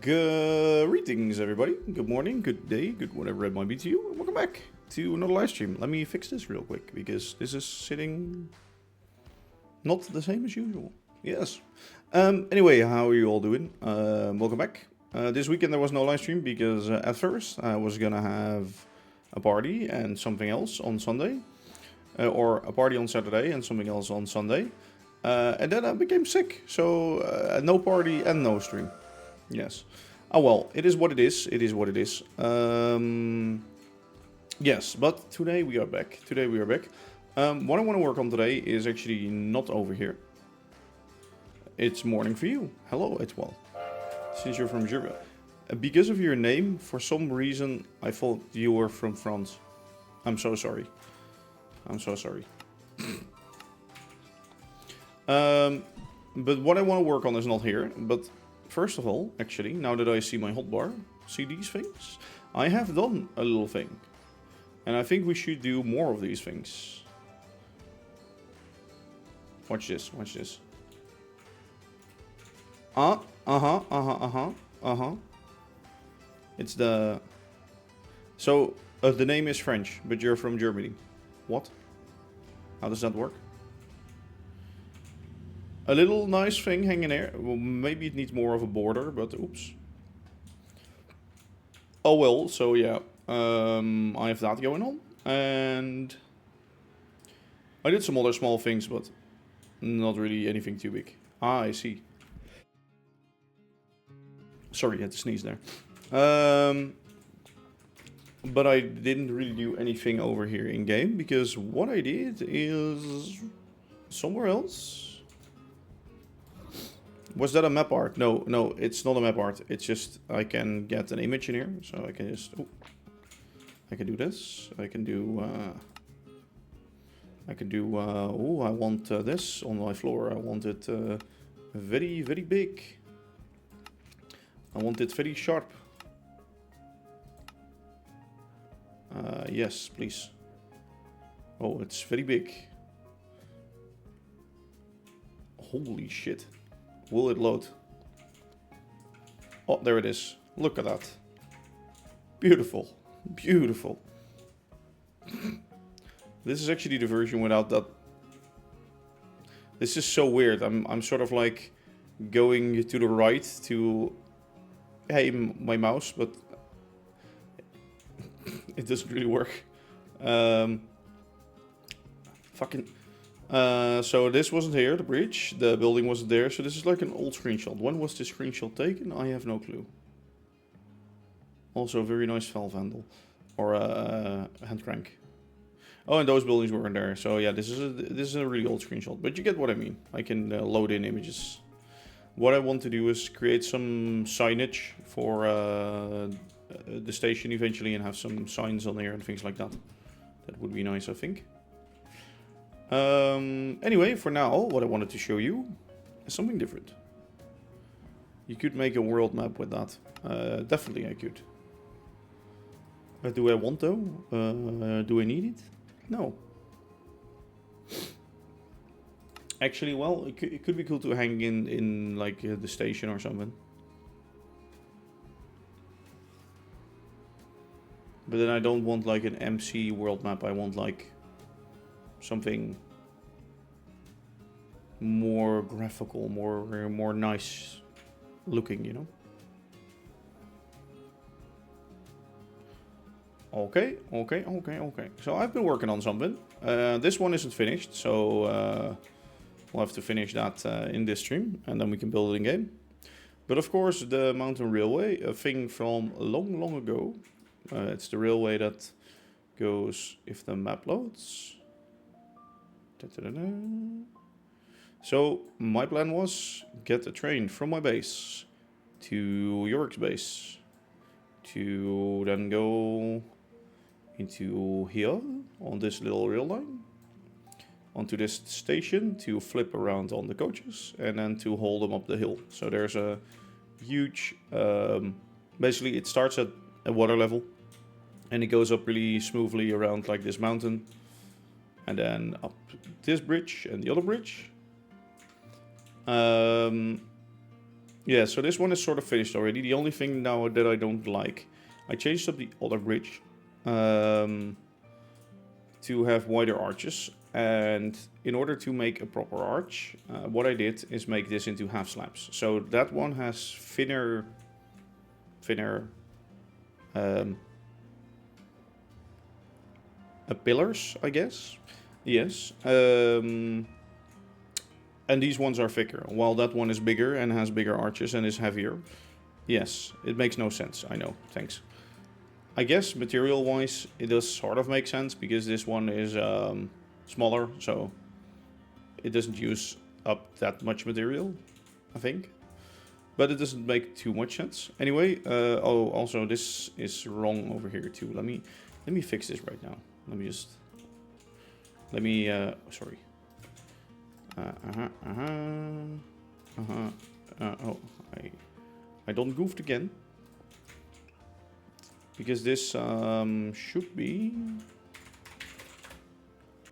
Greetings, everybody. Good morning, good day, good whatever it might be to you. And welcome back to another live stream. Let me fix this real quick because this is sitting not the same as usual. Yes. Anyway, how are you all doing? Welcome back. This weekend there was no live stream because at first I was gonna have a party and something else on Sunday, or a party on Saturday and something else on Sunday, and then I became sick. So no party and no stream. Yes. Oh well, it is what it is. It is what it is. Yes, but today we are back. What I want to work on today is actually not over here. It's morning for you. Hello, it's well. Since you're from Germany. Because of your name, for some reason, I thought you were from France. I'm so sorry. I'm so sorry. But what I want to work on is not here, but first of all, actually, now that I see my hotbar, see these things? I have done a little thing. And I think we should do more of these things. Watch this, watch this. It's the... So, the name is French, but you're from Germany. What? How does that work? A little nice thing hanging there. Well, maybe it needs more of a border, but oops. Oh well, so yeah. I have that going on. And I did some other small things, but not really anything too big. Ah, I see. Sorry, I had to sneeze there. But I didn't really do anything over here in game, because what I did is somewhere else. Was that a map art? No, no, it's not a map art. It's just I can get an image in here, so I can just. Oh, I can do this. I can do. Oh, I want this on my floor. I want it very, very big. I want it very sharp. Yes, please. Oh, it's very big. Holy shit. Will it load? Oh, there it is. Look at that. Beautiful. Beautiful. This is actually the version without that. This is so weird. I'm sort of like going to the right to aim my mouse, but it doesn't really work. Fucking... so this wasn't here, the bridge, the building wasn't there, so this is like an old screenshot. When was this screenshot taken? I have no clue. Also a very nice valve handle, or hand crank. Oh, and those buildings weren't there, so yeah, this is a really old screenshot, but you get what I mean. I can load in images. What I want to do is create some signage for the station eventually, and have some signs on there and things like that. That would be nice, I think. Anyway, for now, what I wanted to show you is something different. You could make a world map with that. Definitely I could. Do I want though? Do I need it? No. Actually, well, it could be cool to hang in like the station or something. But then I don't want like an MC world map. I want like something more graphical, more nice looking, you know. Okay. So I've been working on something. This one isn't finished, so we'll have to finish that in this stream, and then we can build it in game. But of course, the mountain railway, a thing from long ago. It's the railway that goes if the map loads. So my plan was get a train from my base to York's base to then go into here on this little rail line onto this station to flip around on the coaches and then to hold them up the hill. So there's a huge basically it starts at water level and it goes up really smoothly around like this mountain. And then up this bridge and the other bridge. Yeah, so this one is sort of finished already. The only thing now that I don't like, I changed up the other bridge to have wider arches. And in order to make a proper arch, what I did is make this into half slabs. So that one has thinner pillars, I guess. Yes. And these ones are thicker, while that one is bigger and has bigger arches and is heavier. Yes, it makes no sense. I know. Thanks. I guess material-wise, it does sort of make sense because this one is smaller, so it doesn't use up that much material, I think. But it doesn't make too much sense. Anyway, oh, also this is wrong over here too. Let me fix this right now. Sorry. Oh, I don't goofed again. Because this should be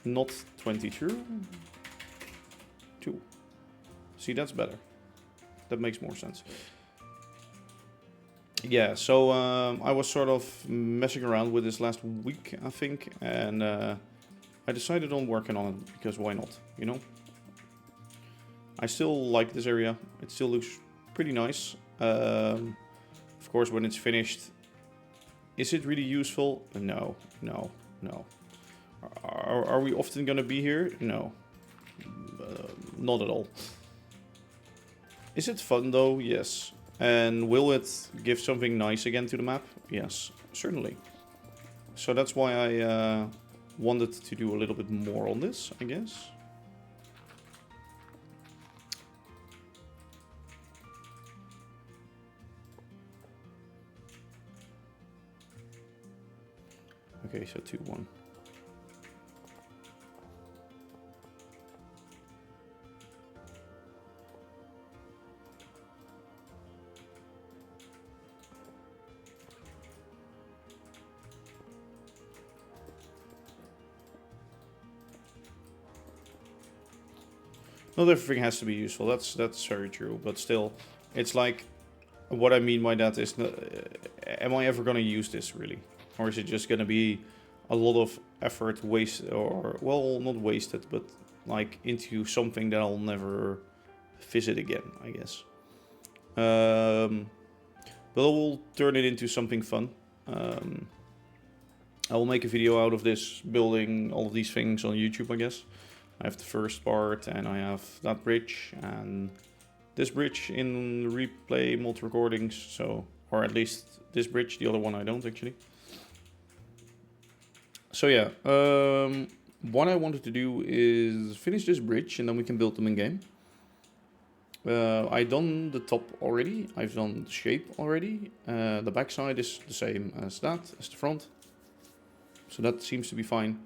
not 22. 2. See, that's better. That makes more sense. Yeah, so I was sort of messing around with this last week, I think, and I decided on working on it because why not, you know? I still like this area. It still looks pretty nice. Of course, when it's finished, is it really useful? No. Are we often gonna be here? No. Not at all. Is it fun though? Yes. And will it give something nice again to the map? Yes, certainly. So that's why I wanted to do a little bit more on this, I guess. Okay, so 2-1. Not everything has to be useful. That's very true. But still, it's like, what I mean by that is, am I ever gonna use this really? Or is it just going to be a lot of effort wasted, or, well, not wasted, but like into something that I'll never visit again, I guess. But I will turn it into something fun. I will make a video out of this, building all of these things on YouTube, I guess. I have the first part, and I have that bridge, and this bridge in replay mod recordings, so, or at least this bridge, the other one I don't actually. So yeah, what I wanted to do is finish this bridge and then we can build them in game. I've done the top already, I've done the shape already. The back side is the same as that, as the front. So that seems to be fine.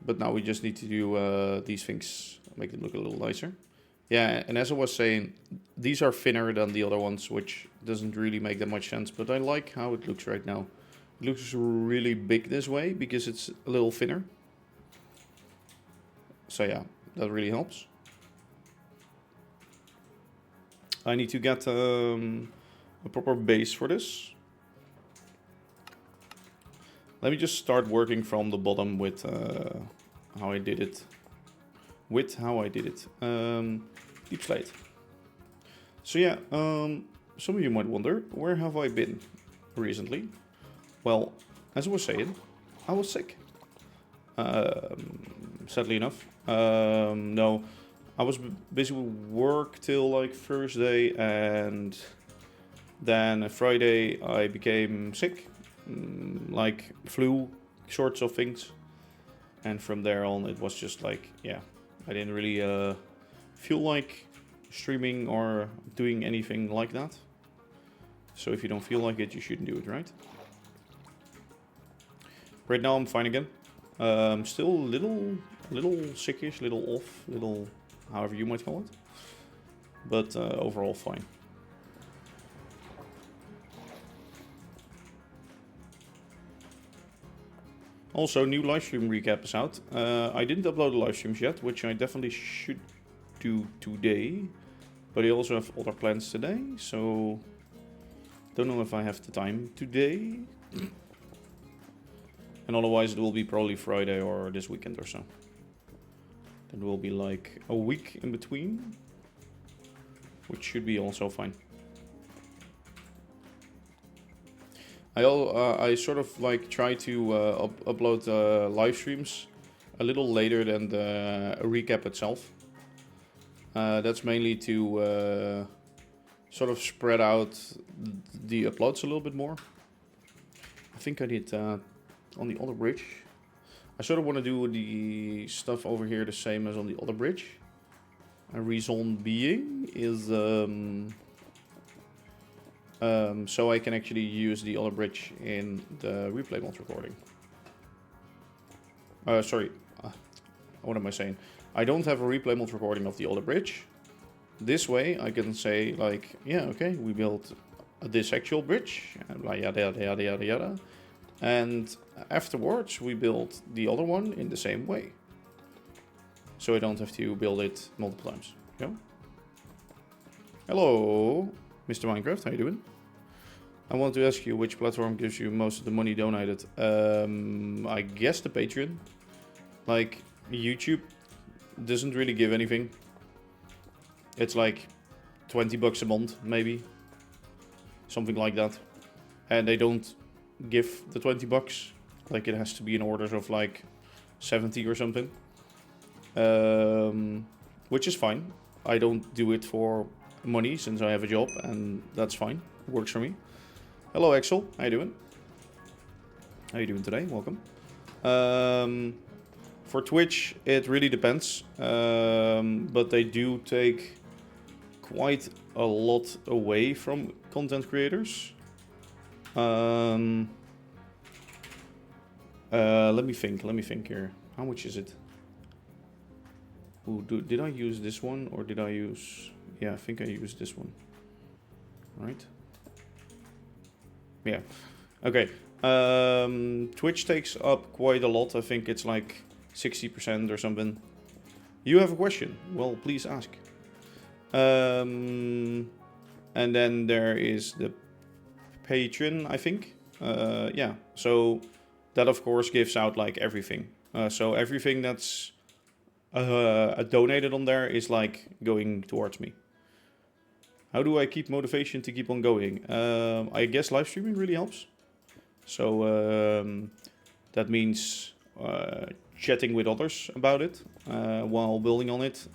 But now we just need to do these things, make them look a little nicer. Yeah, and as I was saying, these are thinner than the other ones, which doesn't really make that much sense. But I like how it looks right now. It looks really big this way because it's a little thinner. So yeah, that really helps. I need to get a proper base for this. Let me just start working from the bottom with how I did it. Deep slate. So yeah, some of you might wonder, where have I been recently? Well, as I was saying, I was sick. Sadly enough. No, I was busy with work till like Thursday, and then Friday I became sick. Like flu, sorts of things. And from there on it was just like, yeah, I didn't really feel like streaming or doing anything like that. So if you don't feel like it, you shouldn't do it, right? Right now I'm fine again. Still a little sickish, little off, little however you might call it. But overall fine. Also, new livestream recap is out. I didn't upload the live streams yet, which I definitely should do today. But I also have other plans today, so don't know if I have the time today. And otherwise it will be probably Friday or this weekend or so. Then will be like a week in between, which should be also fine. I sort of like try to upload live streams a little later than the recap itself. That's mainly to sort of spread out the uploads a little bit more. I think I did on the other bridge. I sort of want to do the stuff over here the same as on the other bridge. A reason being is so I can actually use the other bridge in the replay mode recording. Sorry, what am I saying? I don't have a replay mode recording of the other bridge. This way I can say like, yeah, okay, we built this actual bridge, yada yada yada yada yada. And afterwards we build the other one in the same way. So I don't have to build it multiple times. Yeah? Hello, Mr. Minecraft, how you doing? I want to ask you which platform gives you most of the money donated. I guess the Patreon. Like, YouTube doesn't really give anything. It's like 20 bucks a month, maybe. Something like that. And they don't give the 20 bucks. Like, it has to be in orders of like 70 or something. Which is fine. I don't do it for money since I have a job, and that's fine. It works for me. Hello, Axel. How you doing? How you doing today? Welcome. For Twitch, it really depends. But they do take quite a lot away from content creators. Let me think here. How much is it? Ooh, did I use this one or did I use... Yeah, I think I used this one. Right? Yeah. Okay. Twitch takes up quite a lot. I think it's like 60% or something. You have a question? Well, please ask. And then there is the Patreon, I think. Yeah. So that of course gives out like everything. So everything that's donated on there is like going towards me. How do I keep motivation to keep on going? I guess live streaming really helps. So that means chatting with others about it while building on it.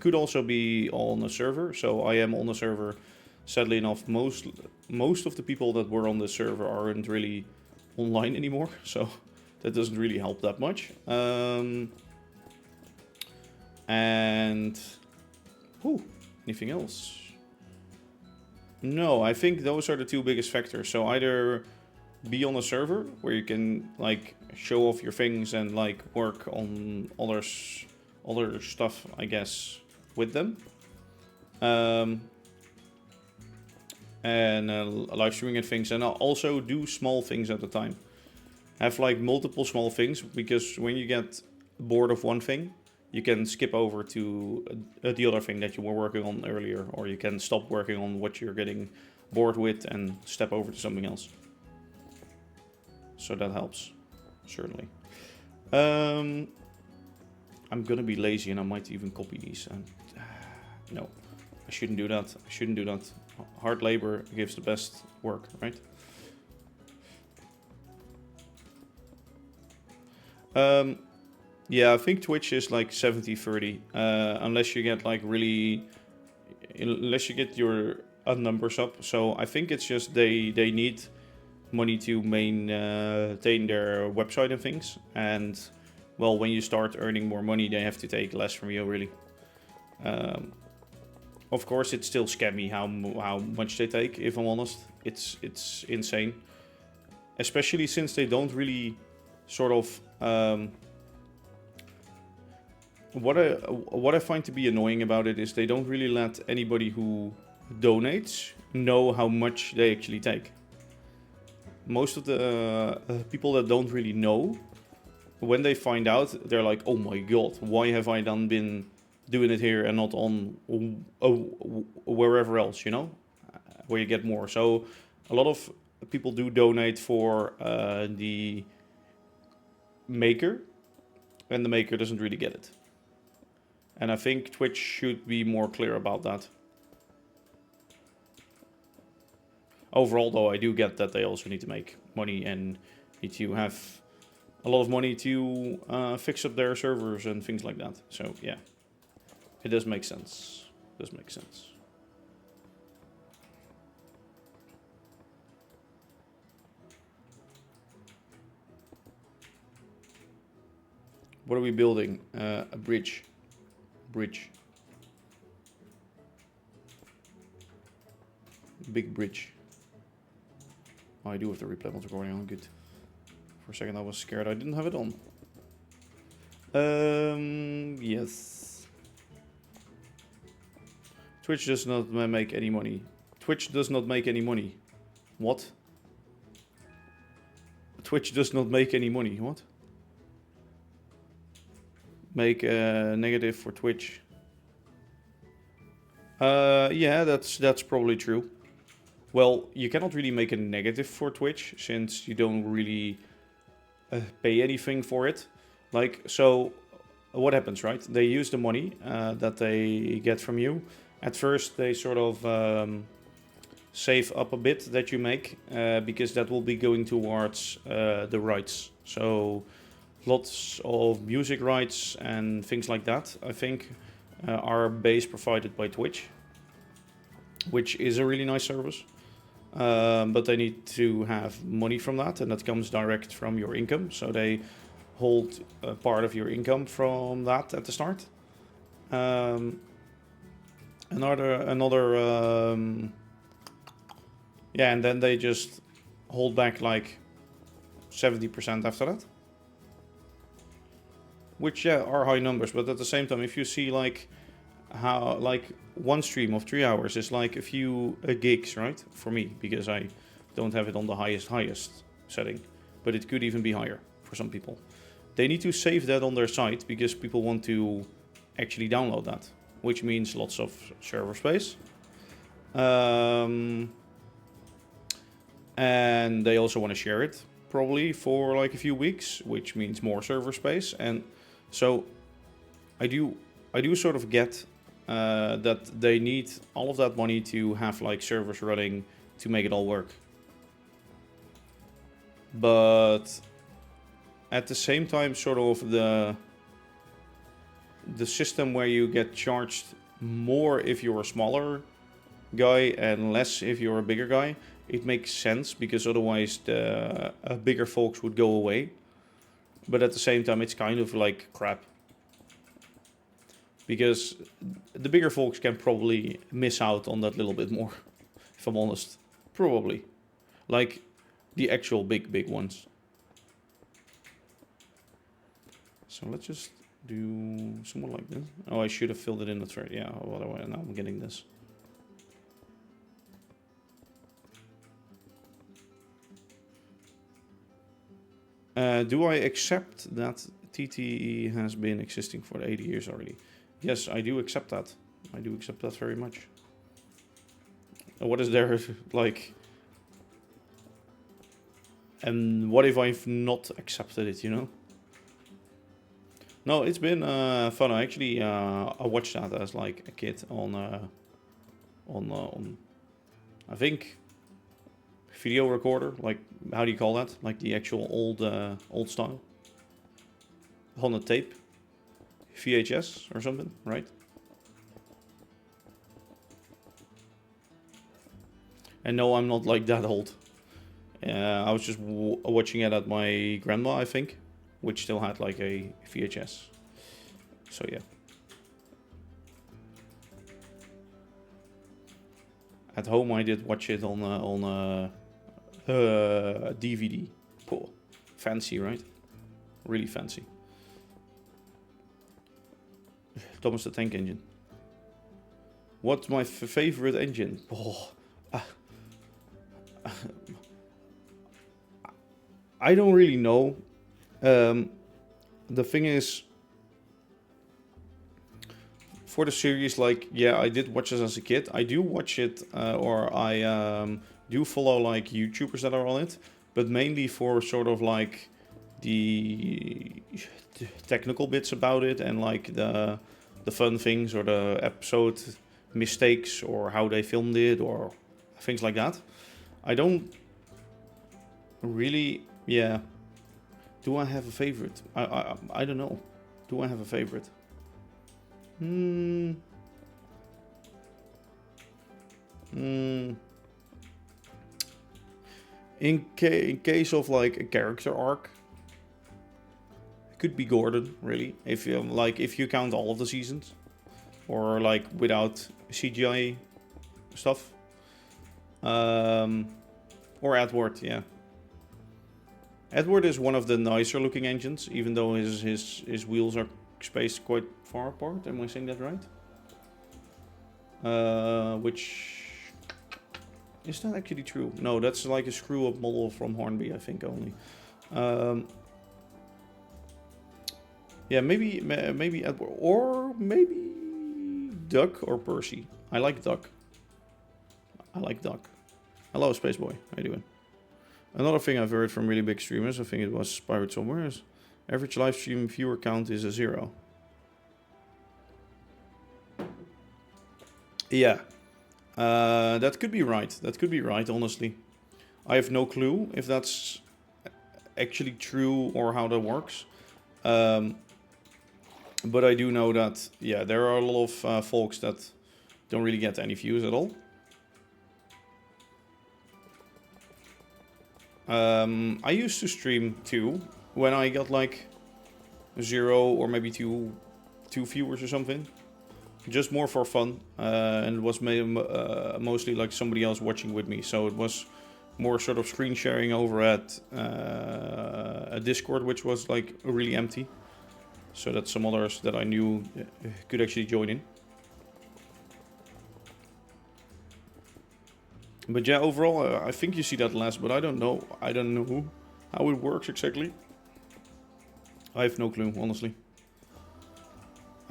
Could also be on a server. So I am on a server. Sadly enough, most of the people that were on the server aren't really online anymore. So that doesn't really help that much. And anything else? No, I think those are the two biggest factors. So either be on a server where you can like show off your things and like work on other stuff, I guess, with them. And live streaming and things, and I'll also do small things at a time. Have like multiple small things, because when you get bored of one thing, you can skip over to the other thing that you were working on earlier, or you can stop working on what you're getting bored with and step over to something else. So that helps, certainly. I'm gonna be lazy and I might even copy these. And no, I shouldn't do that. I shouldn't do that. Hard labor gives the best work, right? Yeah, I think Twitch is like 70-30, unless you get like really, unless you get your numbers up. So I think it's just they need money to maintain their website and things. And well, when you start earning more money, they have to take less from you, really. Of course, it's still scammy how much they take. If I'm honest, it's insane, especially since they don't really sort of. What I find to be annoying about it is they don't really let anybody who donates know how much they actually take. Most of the people that don't really know, when they find out, they're like, oh my god, why have I then been doing it here and not on wherever else, you know, where you get more. So a lot of people do donate for the maker, and the maker doesn't really get it. And I think Twitch should be more clear about that. Overall, though, I do get that they also need to make money and need to have a lot of money to fix up their servers and things like that. So, yeah, it does make sense. It does make sense. What are we building? A bridge. Bridge. Big bridge. Oh, I do have the replay mod recording on. Good. For a second I was scared I didn't have it on. Yes. Twitch does not make any money. Twitch does not make any money. What? Twitch does not make any money. What? Make a negative for Twitch. Yeah, that's probably true. Well, you cannot really make a negative for Twitch since you don't really pay anything for it. Like, so what happens, right? They use the money that they get from you. At first, they sort of save up a bit that you make because that will be going towards the rights. So lots of music rights and things like that, I think, are base provided by Twitch, which is a really nice service. But they need to have money from that, and that comes direct from your income. So they hold a part of your income from that at the start. Yeah, and then they just hold back like 70% after that. Which, yeah, are high numbers, but at the same time, if you see like how like one stream of 3 hours is like a few gigs, right? For me, because I don't have it on the highest setting, but it could even be higher for some people. They need to save that on their site because people want to actually download that, which means lots of server space. And they also want to share it probably for like a few weeks, which means more server space. And so I do sort of get that they need all of that money to have like servers running to make it all work. But at the same time, sort of the system where you get charged more if you're a smaller guy and less if you're a bigger guy, it makes sense because otherwise the bigger folks would go away. But at the same time, it's kind of like crap. Because the bigger folks can probably miss out on that little bit more, if I'm honest. Probably. Like the actual big ones. So let's just do somewhat like this. Oh, I should have filled it in at first. Yeah, otherwise now I'm getting this. Do I accept that TTE has been existing for 80 years already? Yes, I do accept that. I do accept that very much. What is there, like... And what if I've not accepted it, you know? No, it's been fun. I actually I watched that as like a kid on I think video recorder, like how do you call that? Like the actual old style on a tape, VHS or something, right? And no, I'm not like that old. I was just watching it at my grandma, I think, which still had like a VHS. So yeah. At home, I did watch it on DVD. Cool. Fancy, right? Really fancy. Thomas the Tank Engine. What's my favorite engine? Oh, I don't really know. The thing is, for the series, like, yeah, I did watch this as a kid. I do watch it, or I do follow like YouTubers that are on it, but mainly for sort of like the technical bits about it and like the fun things or the episode mistakes or how they filmed it or things like that. I don't really, yeah. Do I have a favorite? I don't know. Do I have a favorite? In case of like a character arc, it could be Gordon, really. If you if you count all of the seasons, or like without CGI stuff, or Edward, yeah. Edward is one of the nicer looking engines, even though his wheels are spaced quite far apart. Am I saying that right? Which is that actually true? No, that's like a screw up model from Hornby, I think only. Yeah, maybe Edward, or maybe Duck or Percy. I like Duck. Hello, Spaceboy. How you doing? Another thing I've heard from really big streamers, I think it was Pirate somewhere, is average live stream viewer count is a 0. Yeah. That could be right. That could be right, honestly. I have no clue if that's actually true or how that works. But I do know that, yeah, there are a lot of folks that don't really get any views at all. I used to stream too, when I got like 0 or maybe two viewers or something. Just more for fun, and it was mostly like somebody else watching with me, so it was more sort of screen sharing over at a Discord, which was like really empty, so that some others that I knew could actually join in. But yeah, overall, I think you see that less, but I don't know how it works exactly. I have no clue, honestly.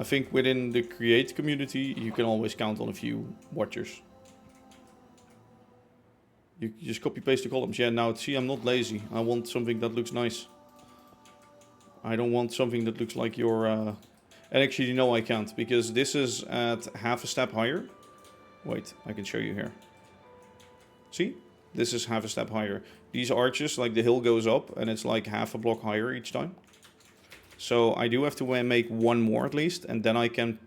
I think within the Create community, you can always count on a few watchers. You just copy paste the columns. Yeah, now see, I'm not lazy. I want something that looks nice. I don't want something that looks like your... And actually, no, I can't, because this is at half a step higher. Wait, I can show you here. See? This is half a step higher. These arches, like the hill goes up, and it's like half a block higher each time. So I do have to make one more at least, and then I can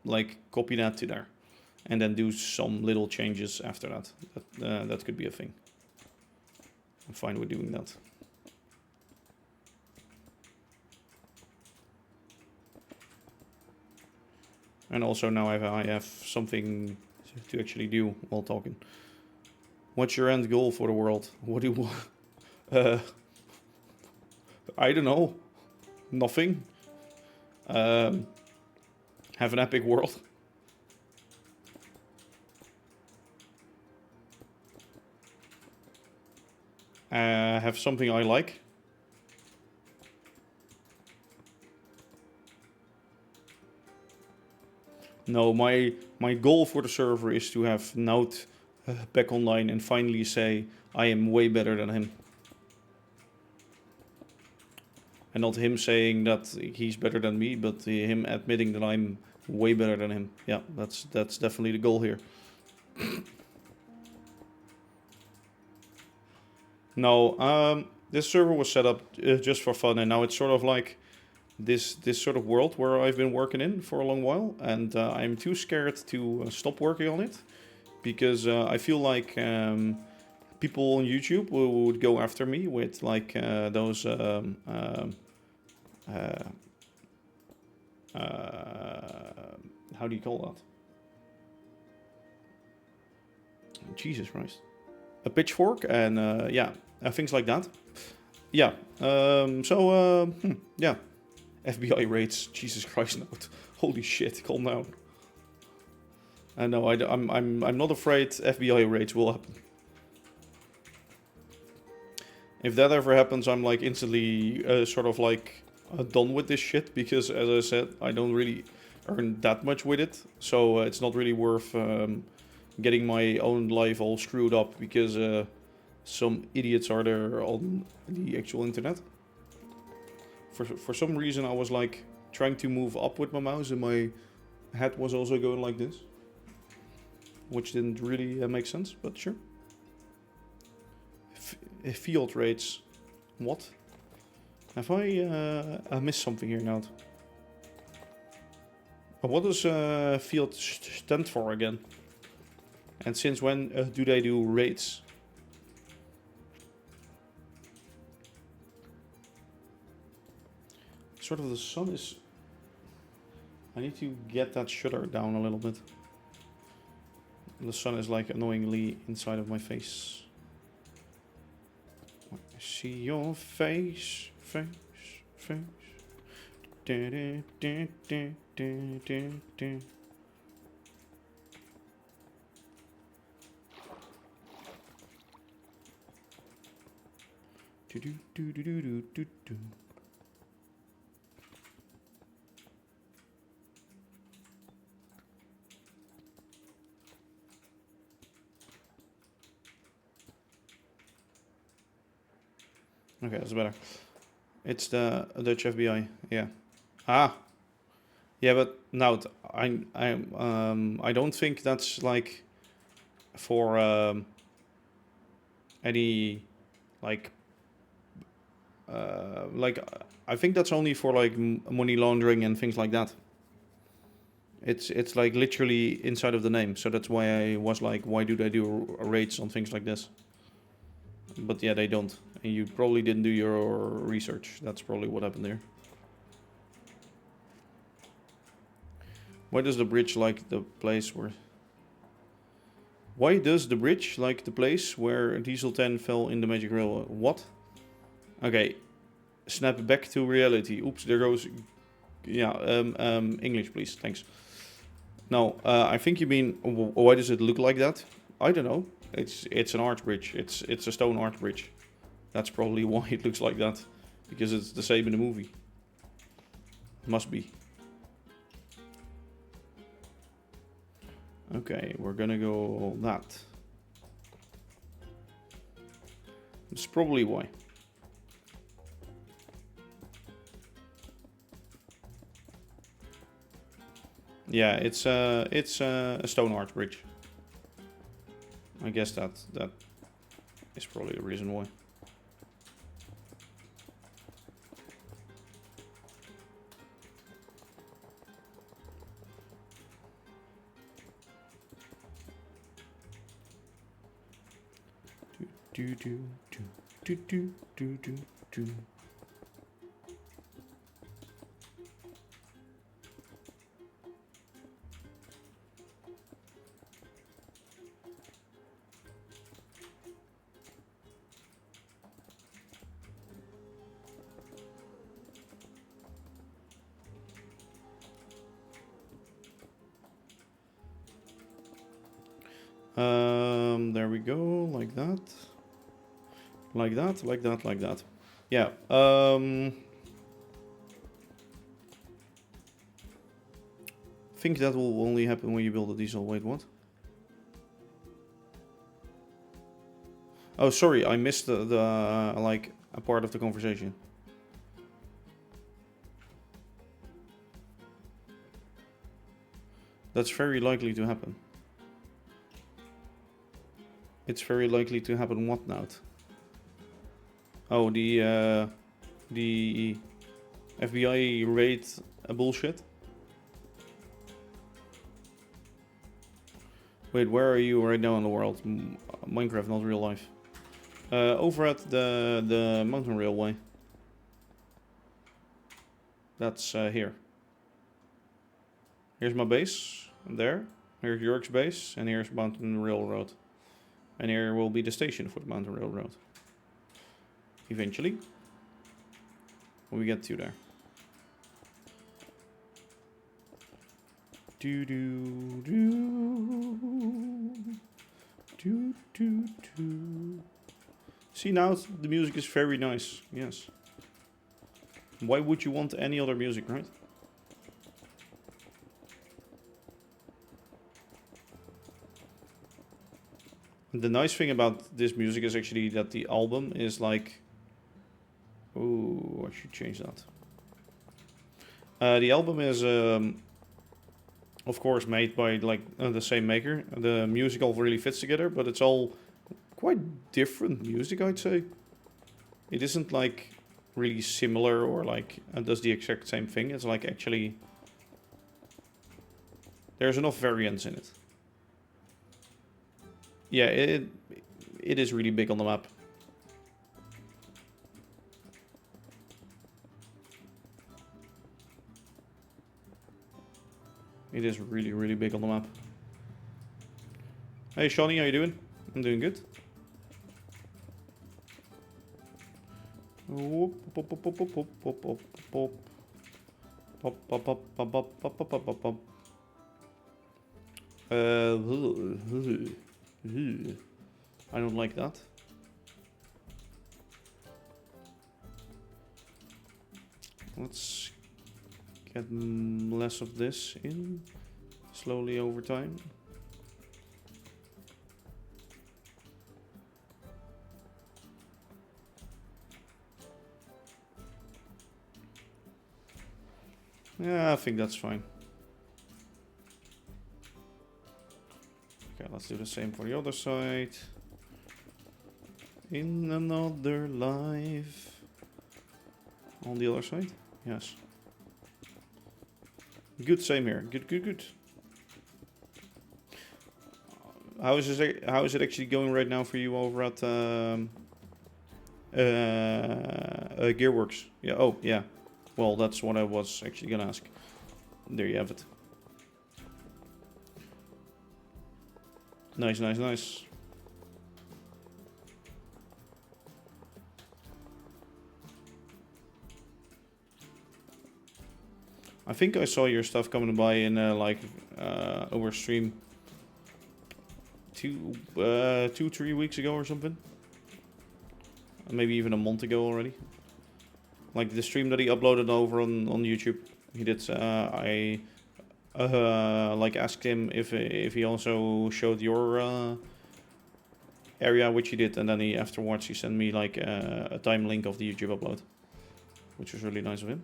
like copy that to there. And then do some little changes after that. That could be a thing. I'm fine with doing that. And also now I have something to actually do while talking. What's your end goal for the world? What do you want? I don't know. Nothing. Have an epic world. Have something I like. No, my goal for the server is to have Nout back online and finally say I am way better than him. And not him saying that he's better than me, but him admitting that I'm way better than him. Yeah, that's definitely the goal here. No, this server was set up just for fun, and now it's sort of like this sort of world where I've been working in for a long while, and I'm too scared to stop working on it, because I feel like people on YouTube would go after me with like those how do you call that? Jesus Christ. A pitchfork and yeah, things like that. Yeah. Yeah. FBI raids. Jesus Christ, no. Holy shit, calm down. I know. I'm not afraid FBI raids will happen. If that ever happens, I'm like instantly sort of like done with this shit, because as I said, I don't really earn that much with it, so it's not really worth getting my own life all screwed up because some idiots are there on the actual internet. For some reason I was like trying to move up with my mouse and my head was also going like this, which didn't really make sense, but sure. Field rates. What? Have I missed something here now? What does field stand for again? And since when do they do rates? Sort of the sun is... I need to get that shutter down a little bit. The sun is like annoyingly inside of my face. I see your face, face, face. Da, da, da, da, da, da, da. Do, do, do, do, do, do, do. Okay, that's better. It's the Dutch FBI. Yeah. Ah. Yeah, but now I don't think that's like for any like I think that's only for like money laundering and things like that. It's like literally inside of the name, so that's why I was like, why do they do rates on things like this? But yeah, they don't. And you probably didn't do your research. That's probably what happened there. Why does the bridge like the place where... Why does the bridge like the place where Diesel 10 fell in the Magic Railway? What? Okay. Snap back to reality. Oops, there goes... Yeah, English please, thanks. No, I think you mean, why does it look like that? I don't know. It's an arch bridge. It's a stone arch bridge. That's probably why it looks like that. Because it's the same in the movie. Must be. Okay, we're gonna go that. That's probably why. Yeah, it's a stone arch bridge. I guess that is probably the reason why. Do do do do do do do do. There we go, like that. Like that, like that, like that. Yeah, think that will only happen when you build a diesel. Wait, what? Oh, sorry, I missed the like a part of the conversation. That's very likely to happen. It's very likely to happen what now? Oh, the FBI raid bullshit? Wait, where are you right now in the world? Minecraft, not real life. Over at the mountain railway. That's here. Here's my base, there. Here's York's base, and here's Mountain Railroad. And here will be the station for the Mountain Railroad. Eventually. When we get to there. Do do do do do do. See, now the music is very nice. Yes. Why would you want any other music, right? the nice thing about this music is actually that the album is like... Oh, I should change that. The album is, of course, made by like the same maker. The music all really fits together, but it's all quite different music, I'd say. It isn't like really similar or like does the exact same thing. It's like actually there's enough variance in it. Yeah, it is really big on the map. It is really, really big on the map. Hey Shawnee, how you doing? I'm doing good. I don't like that. Let's get less of this in slowly over time. Yeah, I think that's fine. Okay, let's do the same for the other side. In another life. On the other side? Yes. Good, same here. Good, good, good. How is it actually going right now for you over at Gearworks? Yeah. Oh, yeah. Well, that's what I was actually gonna ask. There you have it. Nice, nice, nice. I think I saw your stuff coming by in like over stream 2-3 weeks ago or something. Maybe even a month ago already. Like the stream that he uploaded over on YouTube. He did. I like asked him if he also showed your area, which he did, and then he afterwards he sent me like a time link of the YouTube upload, which was really nice of him.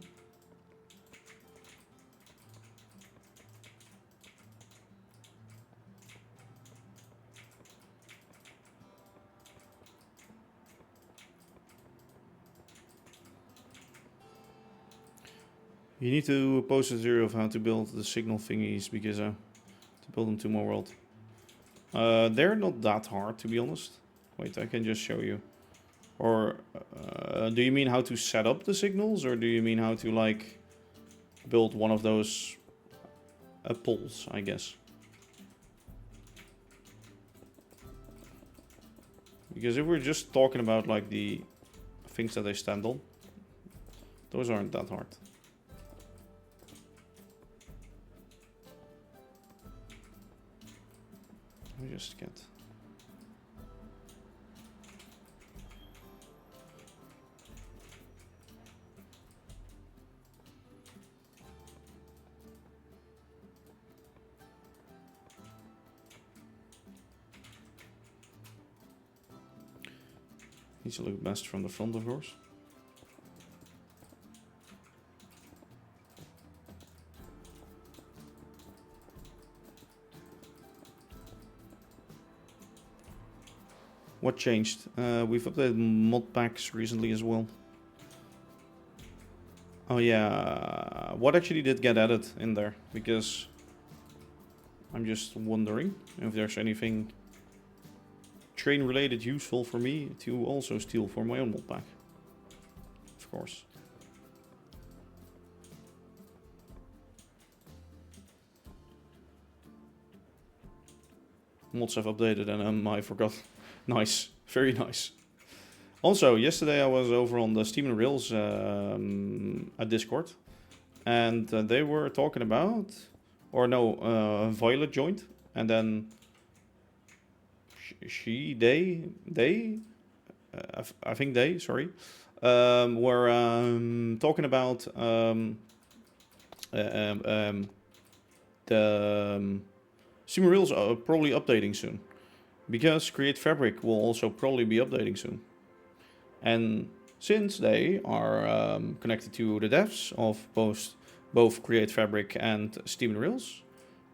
You need to post a tutorial of how to build the signal thingies, because to build them to my world. They're not that hard, to be honest. Wait, I can just show you. Or do you mean how to set up the signals, or do you mean how to like build one of those poles, I guess? Because if we're just talking about like the things that they stand on, those aren't that hard. Let me just get... Needs to look best from the front, of course. What changed? We've updated mod packs recently as well. Oh yeah, what actually did get added in there? Because I'm just wondering if there's anything train related useful for me to also steal for my own mod pack. Of course. Mods have updated and I forgot. Nice, very nice. Also, yesterday I was over on the Steam and Rails at Discord, and they were talking about, or no, Violet joined, and then I think they, sorry, were talking about the Steam and Rails probably updating soon. because Create Fabric will also probably be updating soon. And since they are connected to the devs of both Create Fabric and Steam and Rails,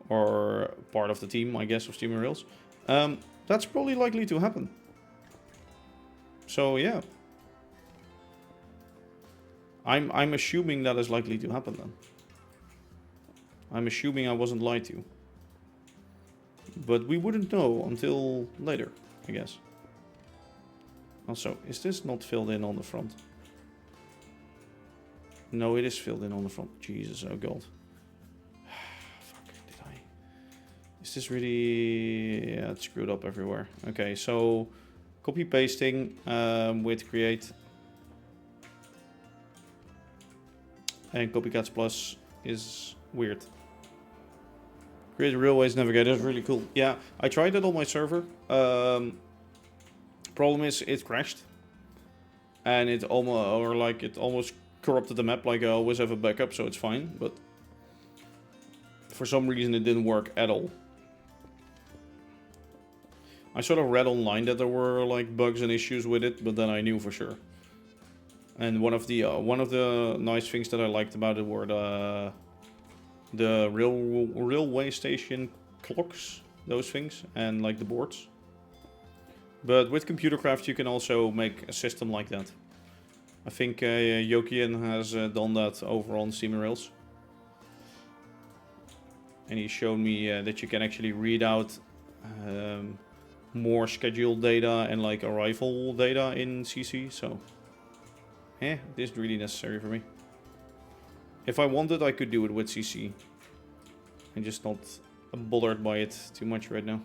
or part of the team, I guess, of Steam and Rails, that's probably likely to happen. So yeah, I'm assuming that is likely to happen then. I'm assuming I wasn't lied to. But we wouldn't know until later, I guess. Also, is this not filled in on the front? No, it is filled in on the front. Jesus, oh god. Fuck, did I? Is this really... Yeah, it's screwed up everywhere. Okay, so copy pasting with create and copycats plus is weird. Create Railways Navigator is really cool. Yeah, I tried it on my server. Problem is, it crashed. And it almost corrupted the map. Like, I always have a backup, so it's fine. But for some reason, it didn't work at all. I sort of read online that there were like bugs and issues with it, but then I knew for sure. And one of the nice things that I liked about it were the railway station clocks, those things, and like the boards. But with Computercraft you can also make a system like that. I think Jokian has done that over on Steam and Rails. And he showed me that you can actually read out more scheduled data and like arrival data in CC, so it is really necessary for me. If I wanted, I could do it with CC. I'm just not bothered by it too much right now.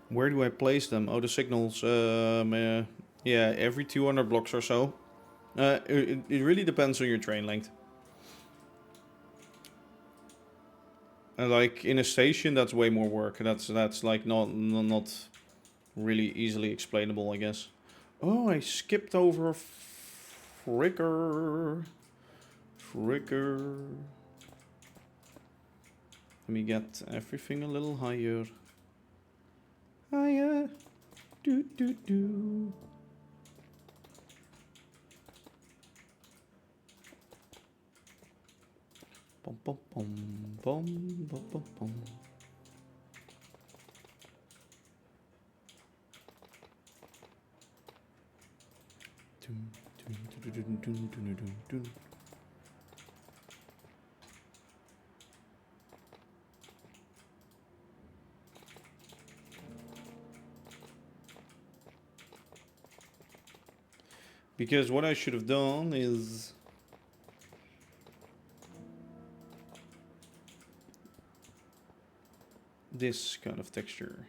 Where do I place them? Oh, the signals. Yeah, every 200 blocks or so. It really depends on your train length. And like in a station, that's way more work. That's like not really easily explainable, I guess. Oh, I skipped over Fricker. Let me get everything a little higher. Higher. Do. Bum bum bum bum bum bum bum. Because what I should have done is this kind of texture.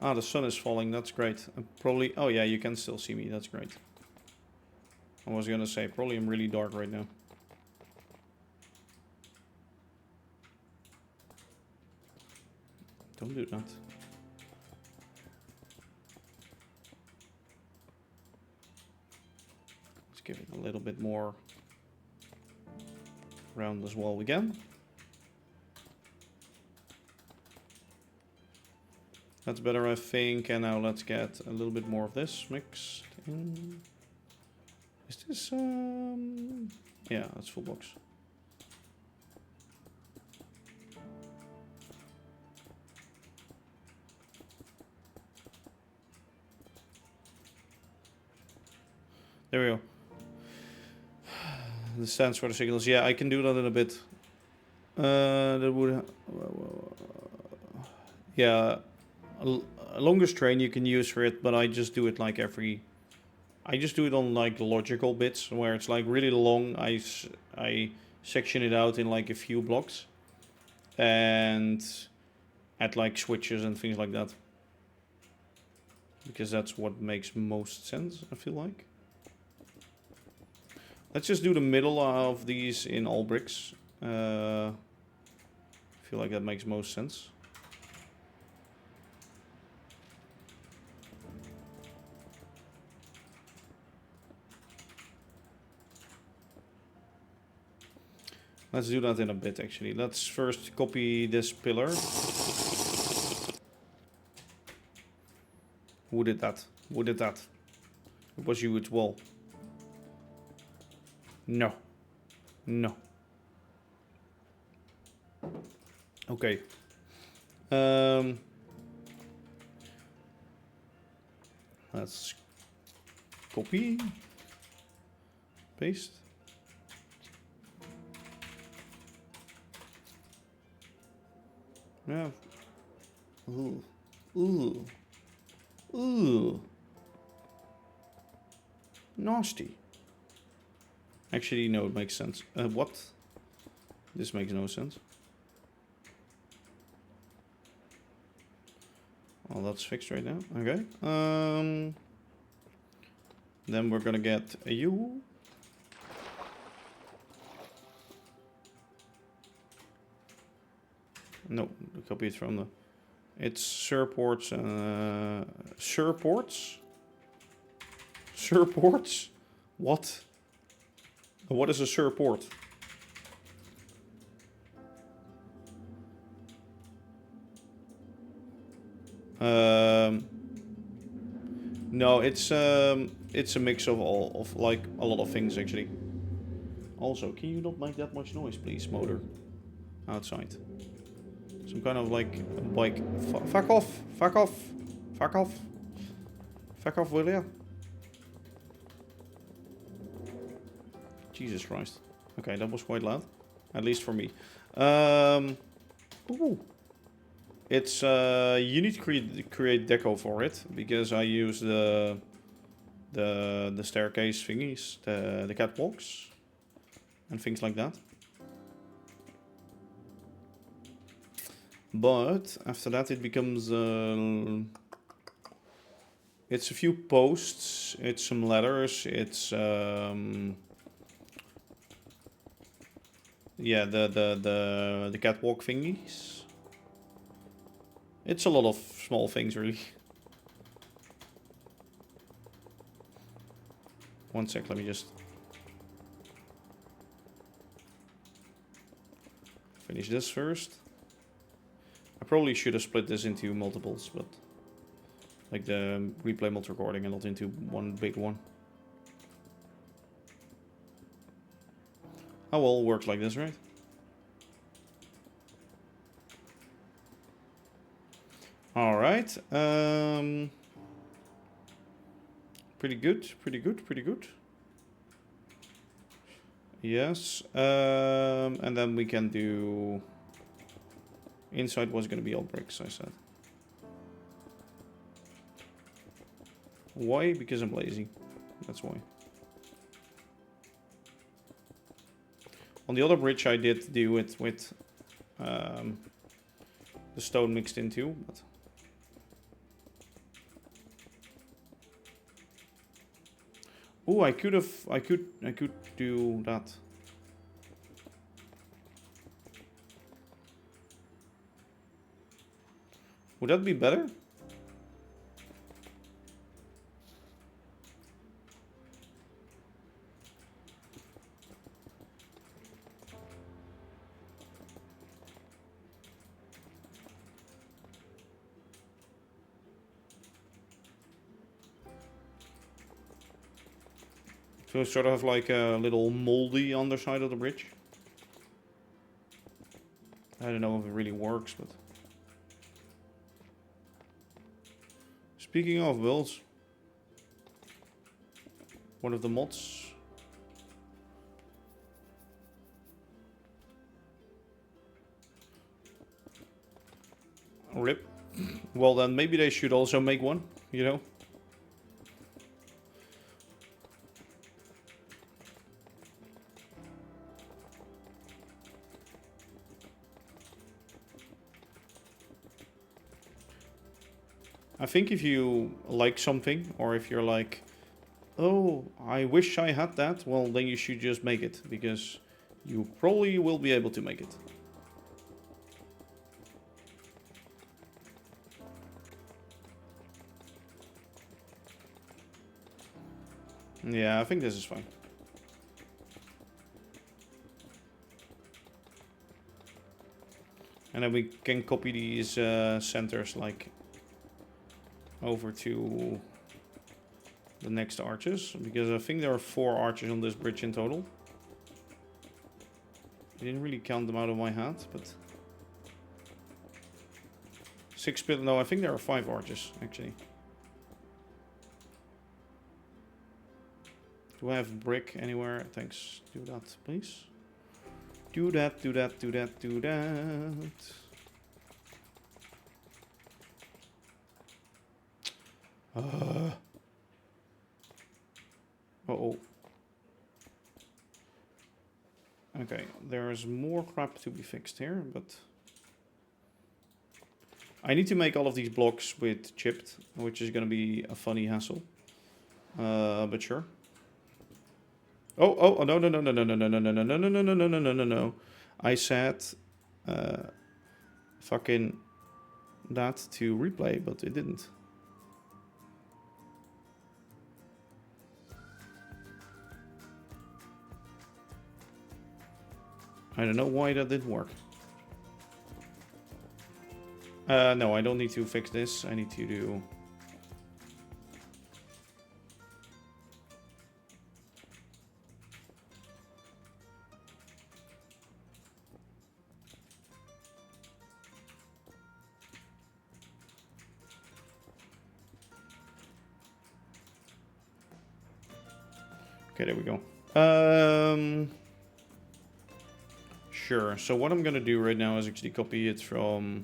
Ah, the sun is falling, that's great. Probably, oh yeah, you can still see me, that's great. I was gonna say, probably I'm really dark right now. Don't do that. Let's give it a little bit more round as well again. That's better, I think, and now let's get a little bit more of this mixed in. Is this, yeah, that's full box. There we go. The stands for the signals. Yeah, I can do that in a bit. That would... yeah, a longest train you can use for it, but I just do it like every... I just do it on like logical bits, where it's like really long. I section it out in like a few blocks. And add like switches and things like that. Because that's what makes most sense, I feel like. Let's just do the middle of these in all bricks. I feel like that makes most sense. Let's do that in a bit, actually. Let's first copy this pillar. Who did that? Who did that? It was you as well. No. No. Okay. Let's copy. Paste. Yeah. Ooh. Ooh. Ooh. Nasty. Actually, no, it makes sense. What? This makes no sense. Well, that's fixed right now. Okay. Then we're gonna get a U. No, copy it from the... It's surports. Surports? Surports? What? What is a surport? No, it's a mix of all of like a lot of things actually. Also, can you not make that much noise, please, motor? Outside. Some kind of like bike. Fuck off! Fuck off! Fuck off! Fuck off, will ya? Jesus Christ. Okay, that was quite loud. At least for me. Ooh. It's you need to create deco for it because I use the staircase thingies, the catwalks, and things like that. But after that, it becomes it's a few posts, it's some ladders, it's yeah, the catwalk thingies. It's a lot of small things, really. One sec, let me just finish this first. I probably should have split this into multiples, but like the replay multi recording and not into one big one. Oh well, works like this, right? Alright. Pretty good, pretty good, pretty good. Yes. And then we can do... Inside was going to be all bricks, I said. Why? Because I'm lazy. That's why. On the other bridge I did do it with the stone mixed into, but... Oh, I could do that. Would that be better? So sort of like a little moldy underside of the bridge. I don't know if it really works, but... Speaking of builds, one of the mods. Rip. Well then, maybe they should also make one, you know? I think if you like something, or if you're like, oh, I wish I had that, well, then you should just make it, because you probably will be able to make it. Yeah, I think this is fine. And then we can copy these centers like over to the next arches, because I think there are 4 arches on this bridge in total. I didn't really count them out of my head, but 6 pillars. No, I think there are 5 arches actually. Do I have brick anywhere? Thanks. Do that, please. Do that, do that, do that, do that. Uh-oh. Okay, there's more crap to be fixed here, but I need to make all of these blocks with chipped, which is going to be a funny hassle. But sure. Oh, no, no, no, no, no, no, no, no, no, no, no, no, no, no, no, no, no, no. I said fucking that to replay, but it didn't. I don't know why that didn't work. No, I don't need to fix this. I need to do... Okay, there we go. Sure, so what I'm gonna do right now is actually copy it from...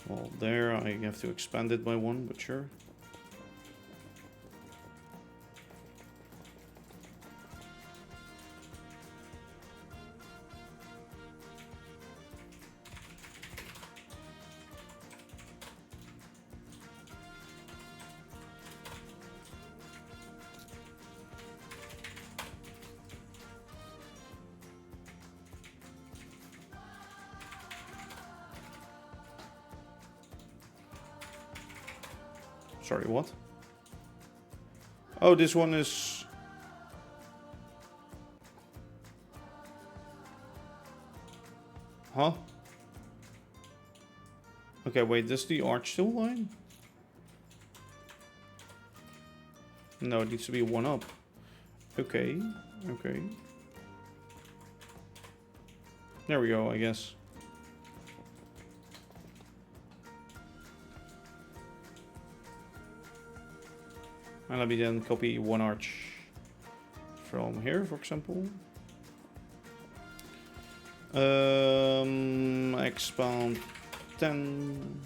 Well, there, I have to expand it by 1, but sure. Sorry, what? Oh, this one is... Huh? Okay, wait, does the arch still line? No, it needs to be 1 up. Okay, okay. There we go, I guess. And let me then copy 1 arch from here, for example. Expand 10.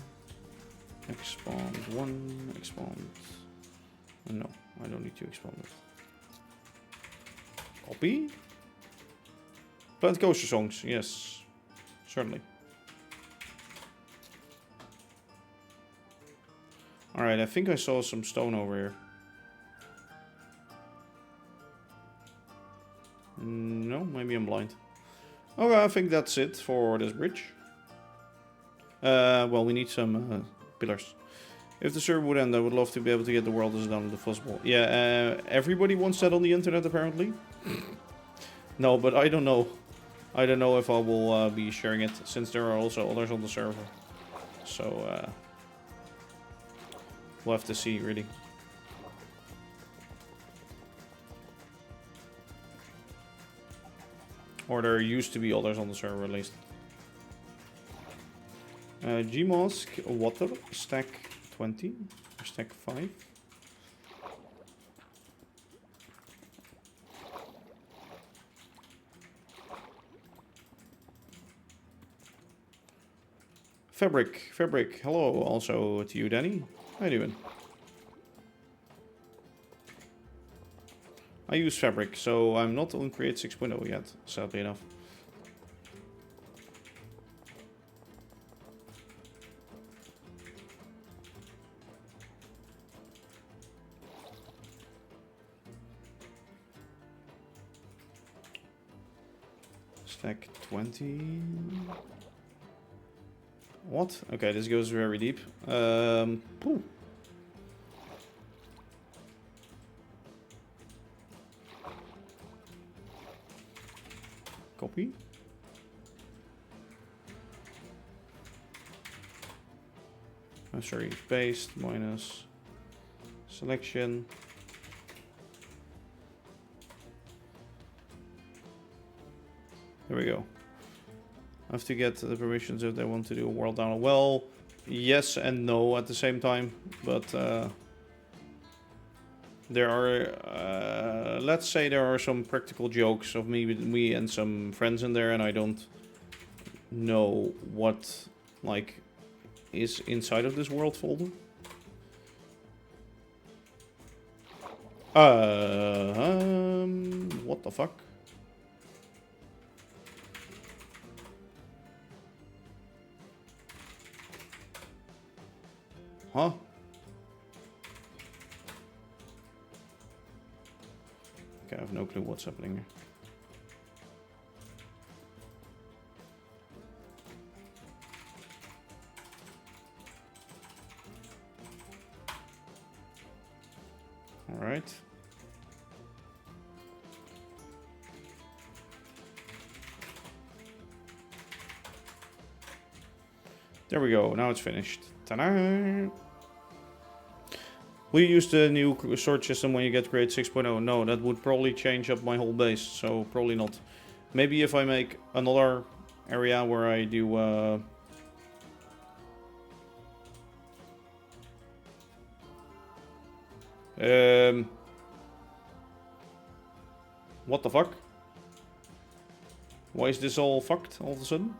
Expand 1. Expand. No, I don't need to expand it. Copy. Plant coaster songs, yes. Certainly. Alright, I think I saw some stone over here. No, maybe I'm blind. Okay, I think that's it for this bridge. Well, we need some pillars. If the server would end, I would love to be able to get the world as done as possible. Yeah, everybody wants that on the internet, apparently. No, but I don't know. I don't know if I will be sharing it, since there are also others on the server. So, we'll have to see, really. Or there used to be others on the server, at least. Gmosk, water, stack 20, or stack 5. Fabric, hello also to you, Danny. How you doing? I use Fabric, so I'm not on Create 6.0 yet, sadly enough. Stack 20. What? Okay, this goes very deep. Pooh. Copy. sorry, paste minus selection. There we go. I have to get the permissions if they want to do a world download. Well, yes and no at the same time, but there are, let's say there are some practical jokes of me and some friends in there, and I don't know what, like, is inside of this world folder. What the fuck? Huh? Okay, I have no clue what's happening here. All right. There we go. Now it's finished. Ta-da! Will you use the new sort system when you get grade 6.0? No, that would probably change up my whole base, so probably not. Maybe if I make another area where I do... what the fuck? Why is this all fucked all of a sudden?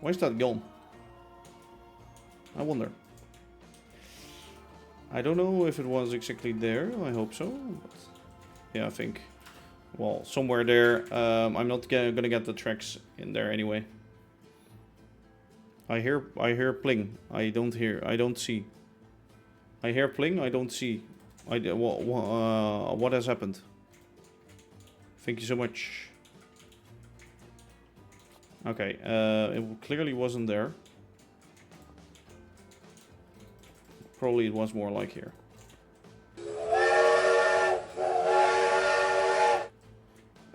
Why is that gone? I wonder. I don't know if it was exactly there. I hope so. But yeah, I think. Well, somewhere there. I'm not gonna get the tracks in there anyway. I hear pling. I don't see. I hear pling. I don't see. What has happened? Thank you so much. Okay, it clearly wasn't there. Probably it was more like here.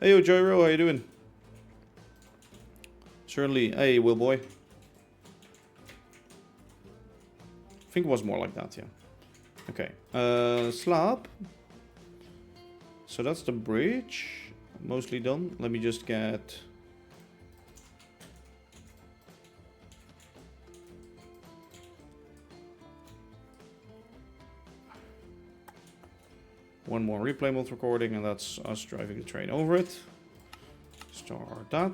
Hey, yo, Joyro, how you doing? Certainly. Hey, Will Boy. I think it was more like that, yeah. Okay, slab. So that's the bridge. Mostly done. Let me just get... one more replay mode recording, and that's us driving the train over it. Start that.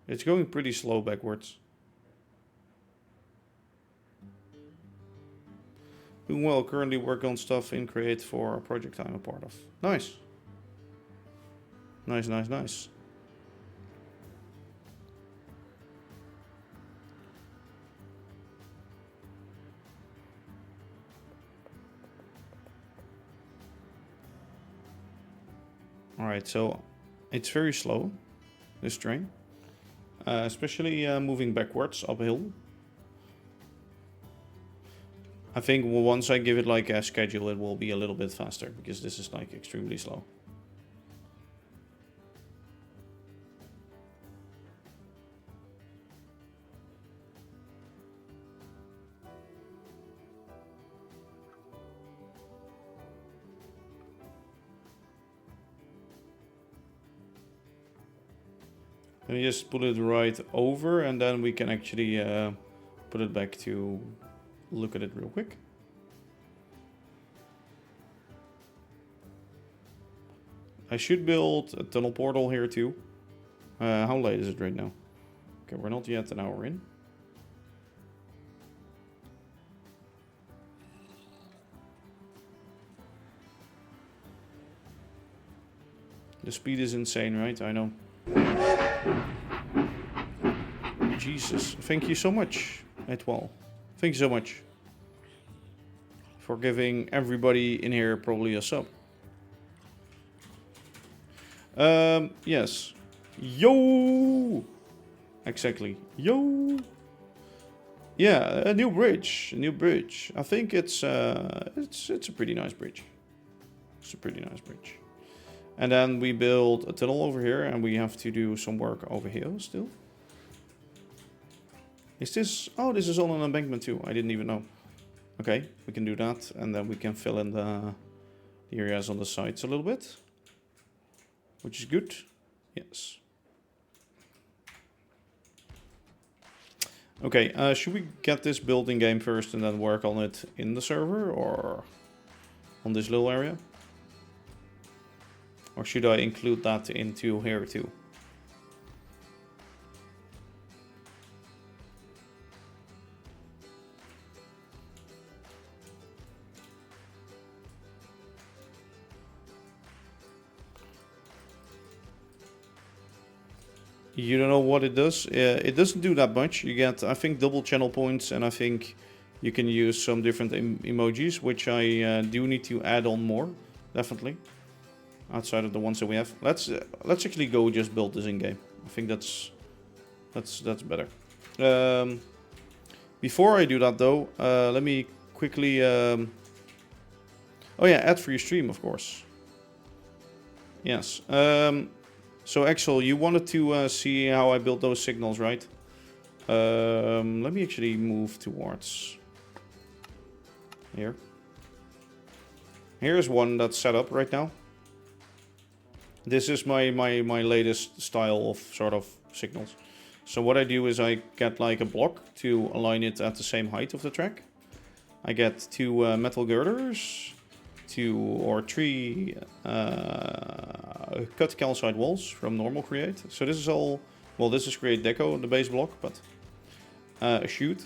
It's going pretty slow backwards. Doing well, currently work on stuff in Create for a project I'm a part of. Nice. Nice, nice, nice. Alright, so it's very slow, this train. Especially moving backwards uphill. I think once I give it like a schedule, it will be a little bit faster, because this is like extremely slow. Let me just put it right over, and then we can actually put it back to look at it real quick. I should build a tunnel portal here too. How late is it right now? Okay, we're not yet an hour in. The speed is insane, right? I know. Jesus, thank you so much, Etwal. Thank you so much for giving everybody in here probably a sub. Yes. Yo! Exactly. Yo! Yeah, a new bridge. A new bridge. I think it's a pretty nice bridge. It's a pretty nice bridge. And then we build a tunnel over here, and we have to do some work over here still. Is this... Oh, this is on an embankment too. I didn't even know. Okay, we can do that, and then we can fill in the areas on the sides a little bit. Which is good. Yes. Okay, should we get this built in game first and then work on it in the server, or on this little area? Or should I include that into here too? You don't know what it does? It doesn't do that much. You get, I think, double channel points, and I think you can use some different emojis, which I do need to add on more, definitely. Outside of the ones that we have. Let's actually go just build this in game. I think that's better. Before I do that though, let me quickly. Oh yeah, add for your stream, of course. Yes. So Axel, you wanted to see how I built those signals, right? Let me actually move towards here. Here's one that's set up right now. This is my latest style of sort of signals. So what I do is I get like a block to align it at the same height of the track. I get two metal girders, three cut calcite walls from normal create. So this is all, well, this is create deco, the base block, but a chute.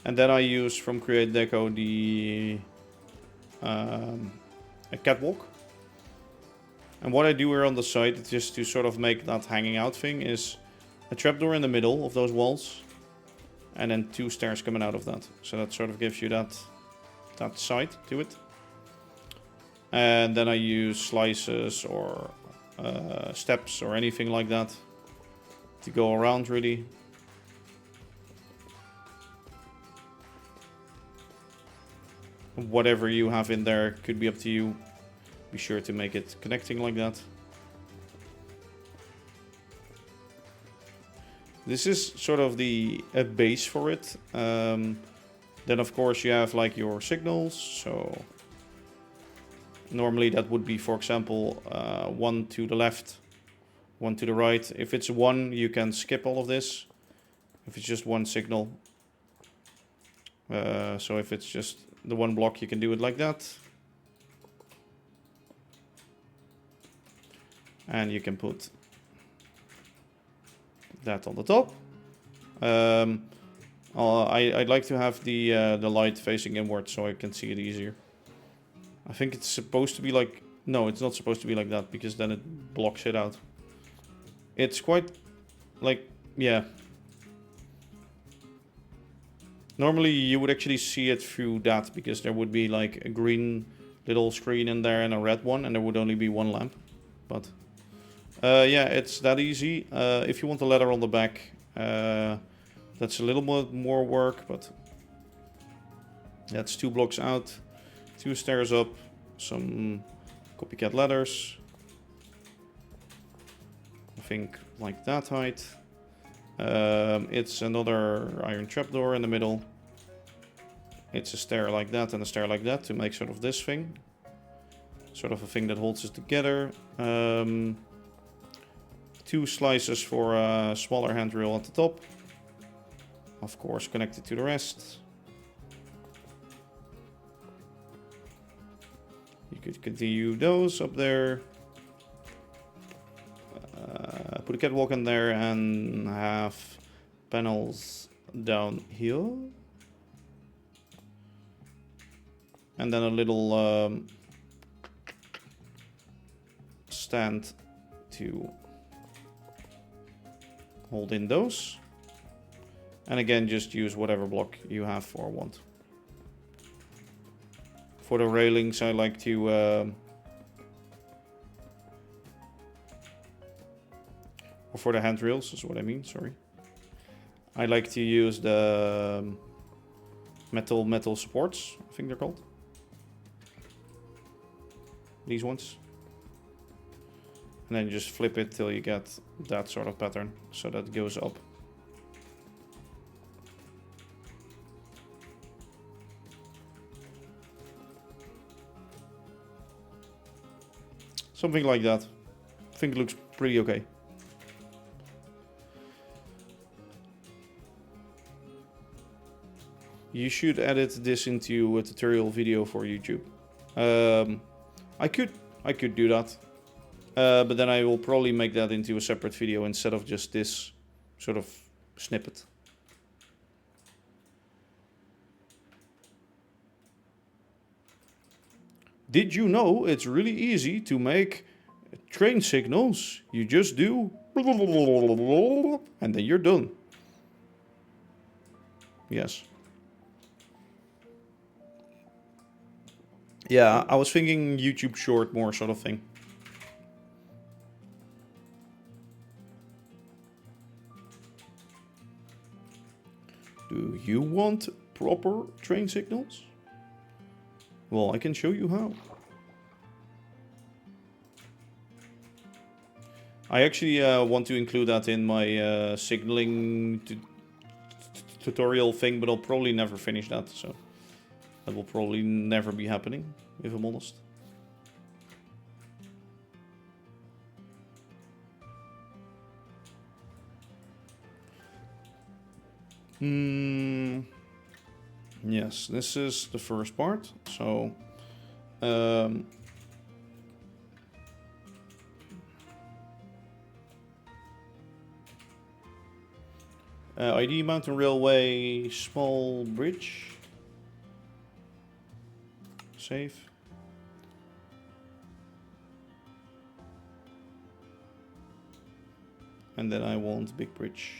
And then I use from create deco the a catwalk. And what I do here on the side, just to sort of make that hanging out thing, is a trapdoor in the middle of those walls. And then two stairs coming out of that. So that sort of gives you that side to it. And then I use slices or steps or anything like that to go around, really. Whatever you have in there could be up to you. Be sure to make it connecting like that. This is sort of a base for it. Then of course you have like your signals. So normally that would be, for example, one to the left, one to the right. If it's one, you can skip all of this. If it's just one signal. So if it's just the one block, you can do it like that. And you can put that on the top. I'd like to have the light facing inward so I can see it easier. I think it's supposed to be like... No, it's not supposed to be like that, because then it blocks it out. It's quite... like... yeah. Normally you would actually see it through that, because there would be like a green little screen in there and a red one, and there would only be one lamp. But... yeah, it's that easy. If you want the ladder on the back, that's a little more work, but that's 2 blocks out, 2 stairs up, some copycat ladders. I think like that height. It's another iron trapdoor in the middle. It's a stair like that and a stair like that to make sort of this thing. Sort of a thing that holds it together. 2 slices for a smaller handrail at the top. Of course, connected to the rest. You could continue those up there. Put a catwalk in there and have panels down here. And then a little stand to hold in those. And again, just use whatever block you have or want. For the railings, I like to... or for the handrails is what I mean, sorry. I like to use the metal supports, I think they're called. These ones. And then you just flip it till you get that sort of pattern, so that it goes up. Something like that. I think it looks pretty okay. You should edit this into a tutorial video for YouTube. I could do that. But then I will probably make that into a separate video instead of just this sort of snippet. Did you know it's really easy to make train signals? You just do and then you're done. Yes. Yeah, I was thinking YouTube short more sort of thing. Do you want proper train signals? Well, I can show you how. I actually want to include that in my signaling tutorial thing, but I'll probably never finish that, so that will probably never be happening, if I'm honest. Yes, this is the first part. So, ID Mountain Railway, small bridge. Save. And then I want big bridge.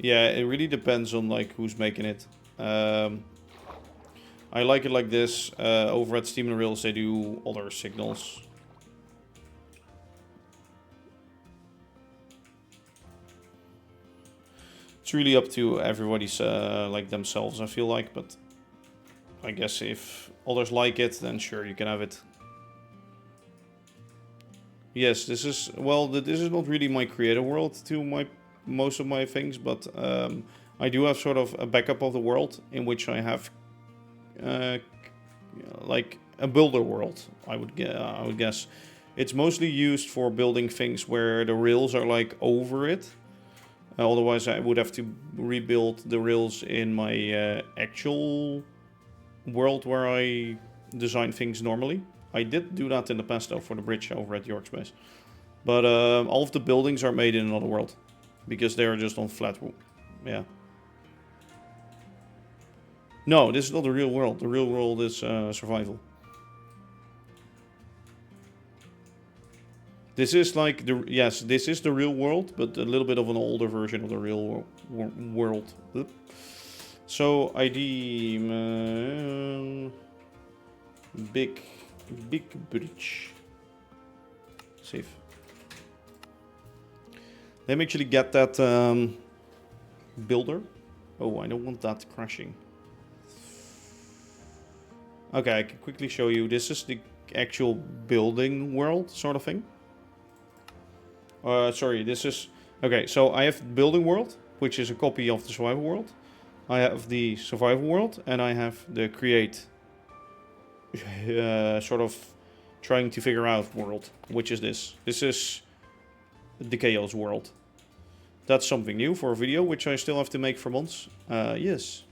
Yeah, it really depends on like who's making it. I like it like this. Over at Steam and Rails they do other signals. It's really up to everybody's like themselves, I feel like, but I guess if others like it, then sure, you can have it. Yes, this is, well, this is not really my creator world to most of my things, but I do have sort of a backup of the world in which I have like a builder world, I would guess. It's mostly used for building things where the rails are like over it. Otherwise I would have to rebuild the rails in my actual world where I design things normally. I did do that in the past though for the bridge over at York Space. But all of the buildings are made in another world. Because they are just on flat, yeah. No, this is not the real world. The real world is survival. This is like the, yes, this is the real world, but a little bit of an older version of the real world. So ID big bridge. Save. Let me actually get that builder. Oh, I don't want that crashing. Okay, I can quickly show you. This is the actual building world sort of thing. Sorry, this is... Okay, so I have building world, which is a copy of the survival world. I have the survival world, and I have the create sort of trying to figure out world, which is this. This is the chaos world. That's something new for a video, which I still have to make for months. Yes.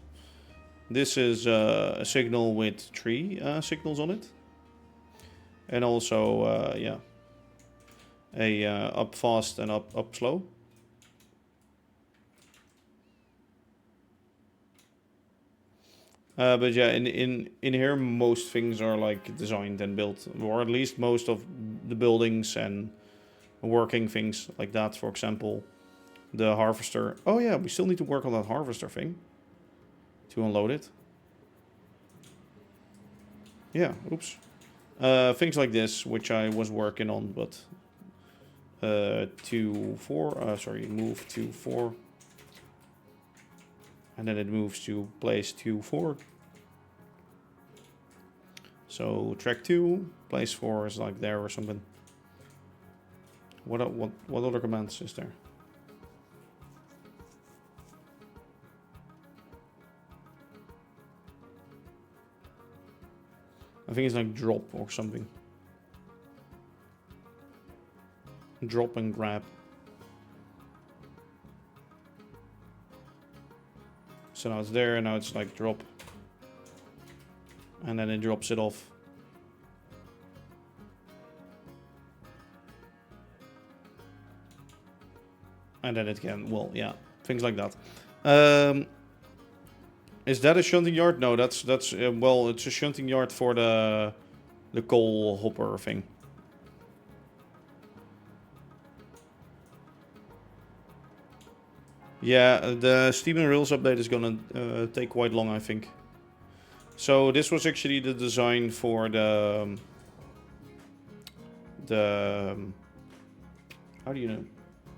This is a signal with 3 signals on it. And also, yeah, a up fast and up slow. But yeah, in here, most things are like designed and built, or at least most of the buildings and working things like that. For example, the harvester. Oh yeah, we still need to work on that harvester thing to unload it. Yeah, oops. Things like this, which I was working on, but 2, 4, sorry, move to 4. And then it moves to place 2, 4. So track 2, place 4 is like there or something. What other commands is there? I think it's like drop or something. Drop and grab. So now it's there, and now it's like drop. And then it drops it off. And then it can, well, yeah, things like that. Is that a shunting yard? No, that's well, it's a shunting yard for the coal hopper thing. Yeah, the Steam and Rails update is gonna take quite long, I think. So this was actually the design for the how do you know?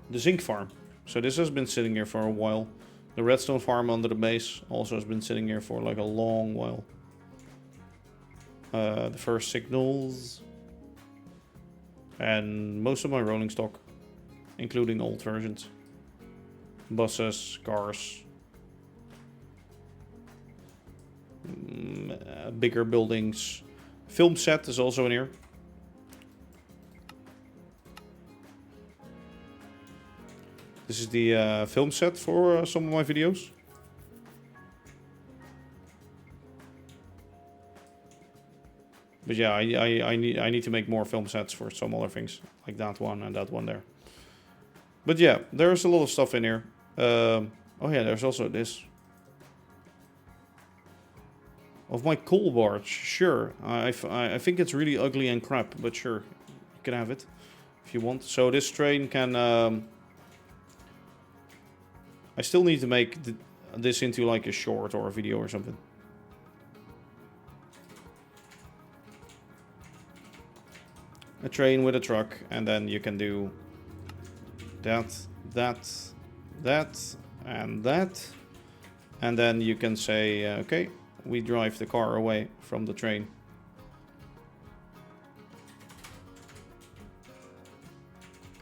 The zinc farm. So this has been sitting here for a while. The redstone farm under the base also has been sitting here for like a long while. The first signals. And most of my rolling stock, including old versions. Buses, cars. Bigger buildings. Film set is also in here. This is the film set for some of my videos. But yeah, I need to make more film sets for some other things, like that one and that one there. But yeah, there's a lot of stuff in here. Oh yeah, there's also this. Of my coal barge, sure. I think it's really ugly and crap, but sure, you can have it if you want. So this train can. I still need to make this into like a short or a video or something. A train with a truck, and then you can do that, and that. And then you can say, okay, we drive the car away from the train.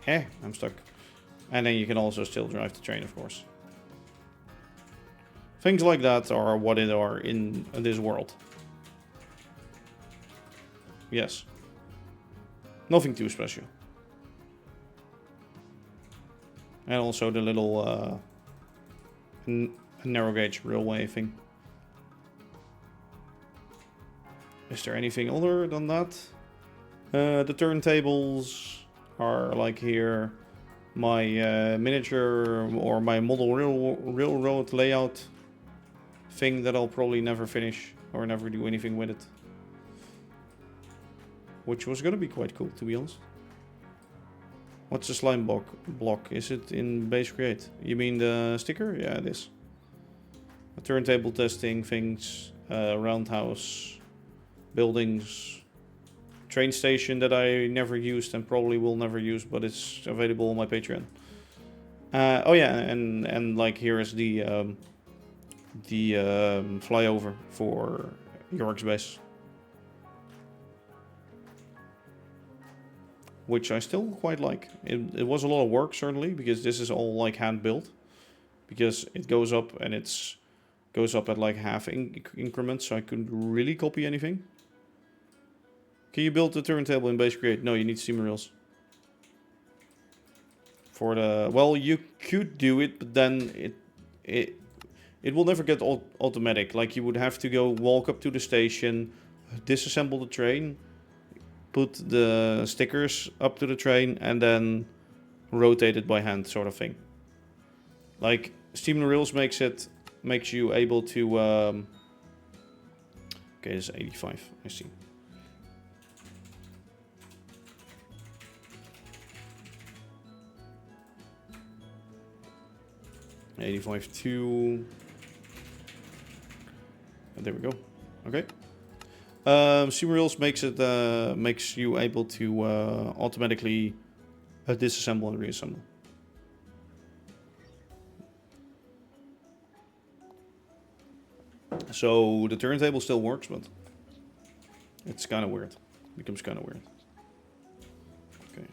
I'm stuck. And then you can also still drive the train, of course. Things like that are what it are in this world. Yes. Nothing too special. And also the little narrow gauge railway thing. Is there anything other than that? The turntables are like here. My miniature or my model railroad layout thing that I'll probably never finish or never do anything with it. Which was gonna be quite cool, to be honest. What's the slime block? Is it in base create? You mean the sticker? Yeah, it is. A turntable testing things, roundhouse, buildings, train station that I never used and probably will never use, but it's available on my Patreon. Oh yeah, and like here is the flyover for York's base. Which I still quite like. It was a lot of work, certainly, because this is all like hand built. Because it goes up and goes up at like half increments, so I couldn't really copy anything. Can you build the turntable in base create? No, you need steam rails. For the, well, you could do it, but then it will never get automatic. Like you would have to go walk up to the station, disassemble the train, put the stickers up to the train, and then rotate it by hand, sort of thing. Like steam and rails makes you able to. Okay, this is 85. I see. $85.2. There we go. Okay. C-Rails makes it makes you able to automatically disassemble and reassemble. So the turntable still works, but it's kind of weird. It becomes kind of weird. Okay.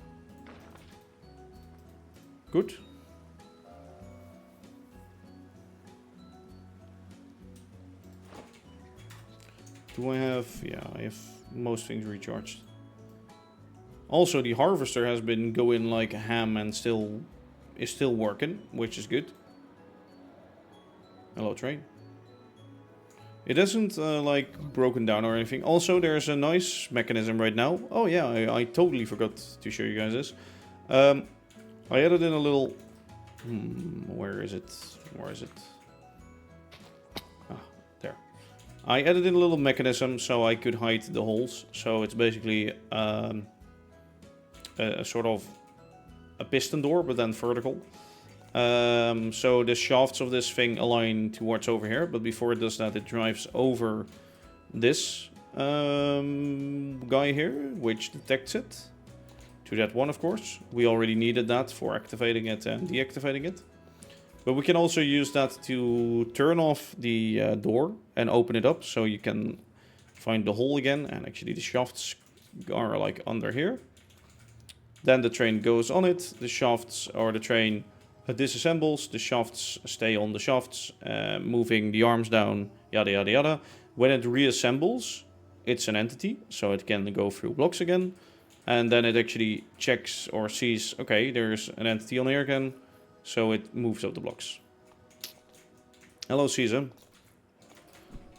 Good. Do I have... Yeah, I have most things recharged. Also, the harvester has been going like ham and is still working, which is good. Hello, train. It isn't like broken down or anything. Also, there's a nice mechanism right now. Oh yeah, I totally forgot to show you guys this. I added in a little... where is it? Where is it? Ah, there. I added in a little mechanism so I could hide the holes. So it's basically a sort of a piston door, but then vertical. So the shafts of this thing align towards over here, but before it does that, it drives over this guy here, which detects it. To that one, of course. We already needed that for activating it and deactivating it. But we can also use that to turn off the door and open it up, so you can find the hole again. And actually the shafts are like under here. Then the train goes on it, the shafts or the train disassembles, the shafts stay on the shafts, moving the arms down, yada yada yada. When it reassembles, it's an entity, so it can go through blocks again. And then it actually checks or sees, okay, there's an entity on here again, so it moves up the blocks. Hello, Caesar.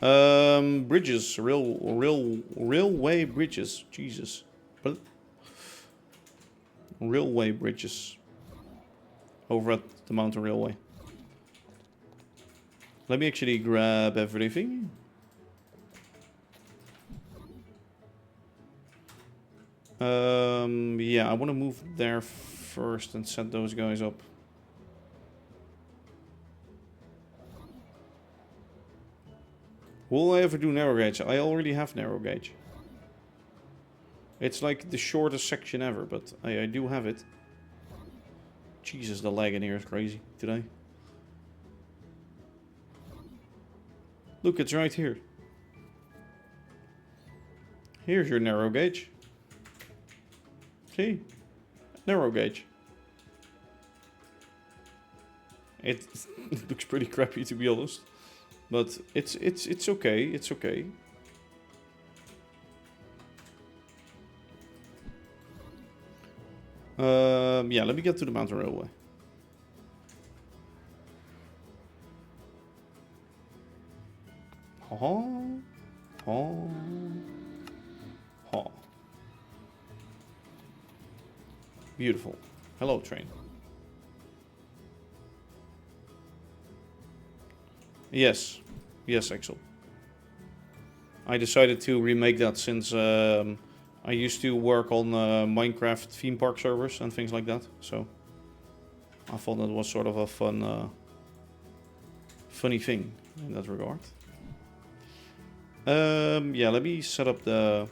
Bridges, railway bridges, Jesus. Railway bridges. Over at the mountain railway. Let me actually grab everything. Yeah, I want to move there first and set those guys up. Will I ever do narrow gauge? I already have narrow gauge. It's like the shortest section ever, but I do have it. Jesus, the lag in here is crazy today. Look, it's right here. Here's your narrow gauge. See? Narrow gauge. It looks pretty crappy, to be honest. But it's okay, it's okay. Yeah, let me get to the mountain railway. Ha ha ha. Beautiful. Hello, train. Yes. Yes, Axel. I decided to remake that since I used to work on Minecraft theme park servers and things like that. So I thought that was sort of a funny thing in that regard. Yeah, let me set up the...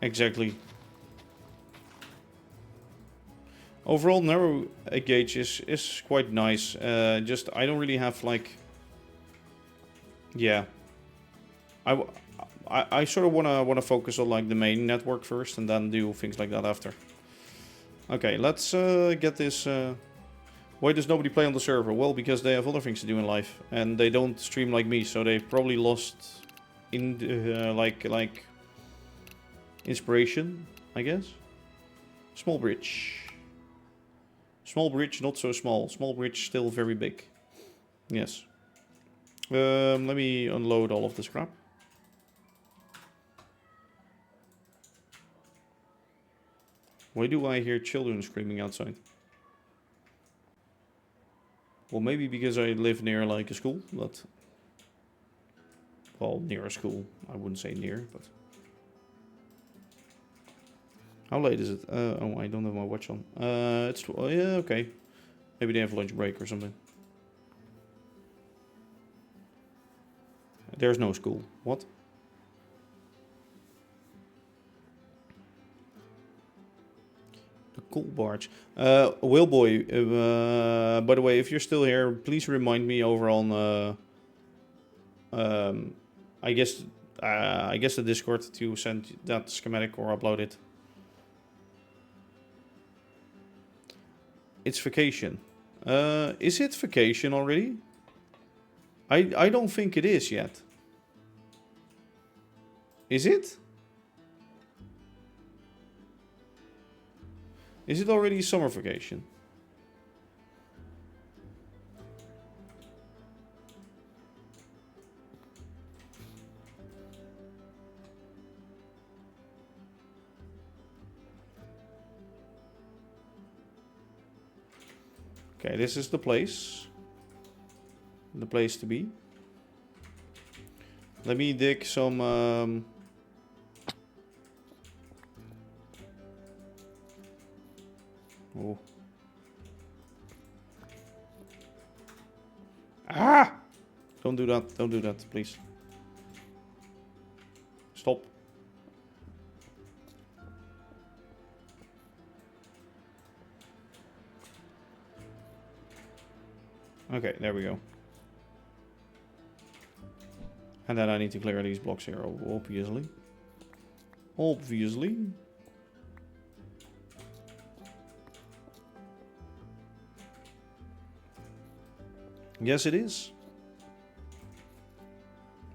Exactly. Overall, narrow gauge is quite nice. Just I don't really have like... Yeah. I sort of wanna focus on like the main network first and then do things like that after. Okay, let's get this. Why does nobody play on the server? Well, because they have other things to do in life and they don't stream like me, so they probably lost in like inspiration, I guess. Small bridge. Small bridge, not so small. Small bridge, still very big. Yes. Let me unload all of this crap. Why do I hear children screaming outside? Well, maybe because I live near like a school, but... Well, near a school. I wouldn't say near, but... How late is it? Oh, I don't have my watch on. It's yeah, okay. Maybe they have lunch break or something. There's no school. What? The coal barge. Whaleboy, by the way, if you're still here, please remind me over on, I guess the Discord to send that schematic or upload it. It's vacation. Is it vacation already? I don't think it is yet. Is it? Is it already summer vacation? Okay, this is the place. The place to be. Let me dig some... Oh. Ah! Don't do that. Don't do that, please. Stop. Okay, there we go. And then I need to clear these blocks here, obviously. Obviously. Yes, it is.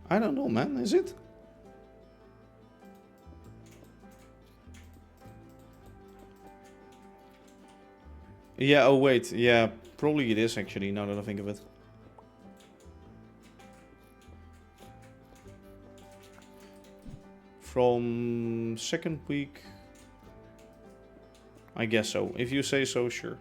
I don't know, man. Is it? Yeah, oh wait. Yeah, probably it is actually, now that I think of it. From second week... I guess so. If you say so, sure.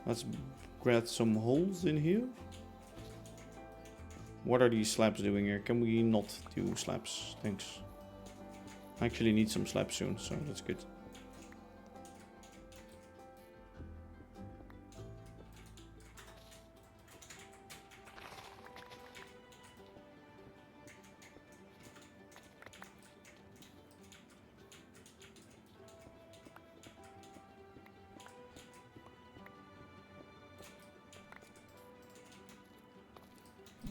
Let's grab some holes in here. What are these slabs doing here? Can we not do slabs? Thanks. I actually need some slabs soon, so that's good.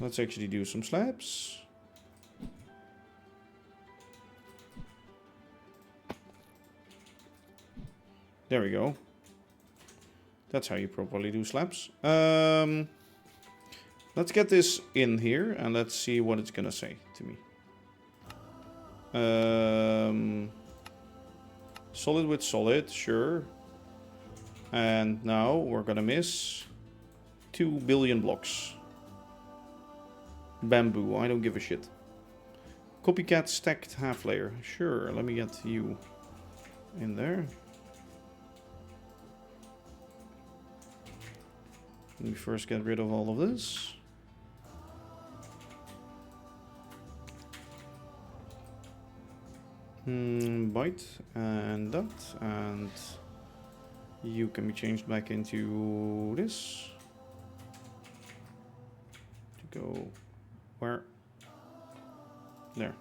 Let's actually do some slabs. There we go. That's how you properly do slabs. Let's get this in here and let's see what it's gonna say to me. Solid with solid, sure. And now we're gonna miss 2 billion blocks. Bamboo, I don't give a shit. Copycat stacked half layer. Sure, let me get you in there. Let me first get rid of all of this. Byte and that, and you can be changed back into this. To go where? There.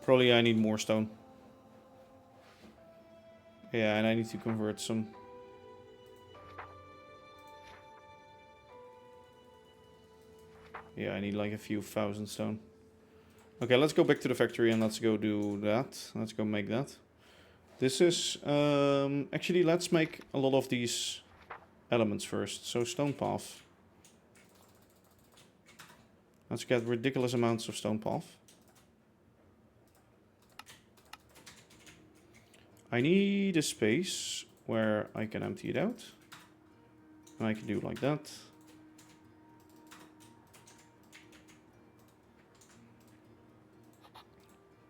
Probably I need more stone. Yeah, and I need to convert some. Yeah, I need like a few thousand stone. Okay, let's go back to the factory and let's go do that. Let's go make that. This is... actually, let's make a lot of these elements first. So, stone path. Let's get ridiculous amounts of stone path. I need a space where I can empty it out. And I can do like that.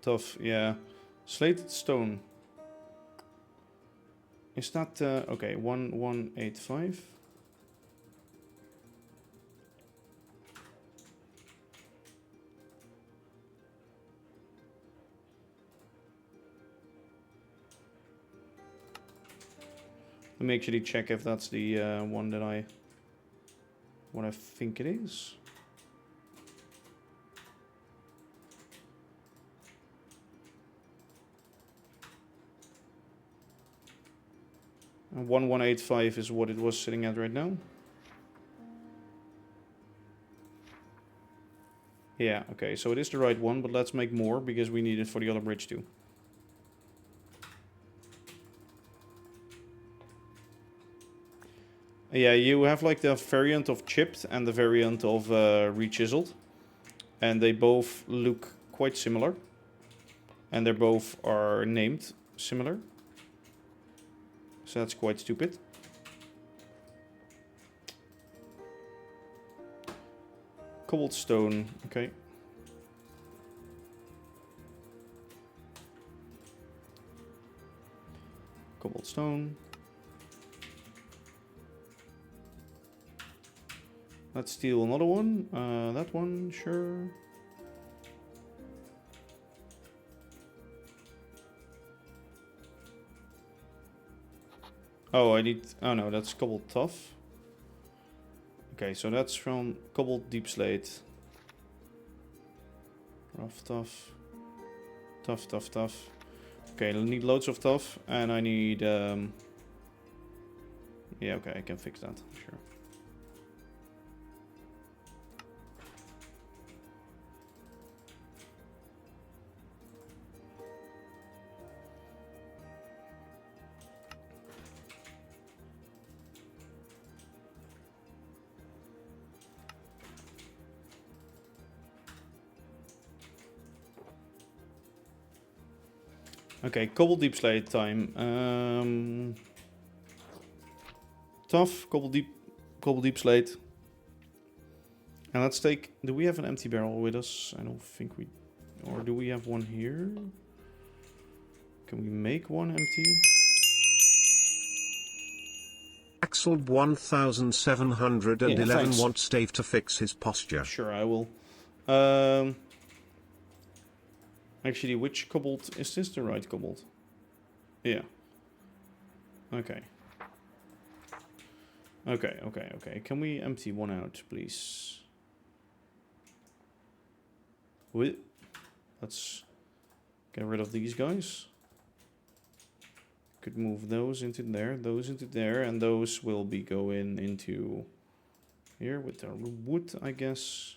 Tough, yeah. Slated stone. Is that, okay, 1185. Let me actually check if that's the one that what I think it is. And 1185 is what it was sitting at right now. Yeah, okay, so it is the right one, but let's make more because we need it for the other bridge too. Yeah, you have like the variant of chipped and the variant of re-chiseled. And they both look quite similar. And they both are named similar. So that's quite stupid. Cobblestone, okay. Cobblestone. Let's steal another one. That one, sure. Oh, I need... Oh no, that's cobbled tough. Okay, so that's from cobbled deep slate. Rough tough. Tough, tough, tough. Okay, I need loads of tough. And I need... Yeah, okay, I can fix that, sure. Okay, cobble deep slate time. Tough, cobble deep slate. And let's take... Do we have an empty barrel with us? I don't think we... Or do we have one here? Can we make one empty? Axel 1711 wants Dave to fix his posture. Sure, I will. Actually, which cobalt is this? The right cobalt? Yeah. Okay. Okay. Can we empty one out, please? Wait. Let's get rid of these guys. Could move those into there, and those will be going into here with the wood, I guess.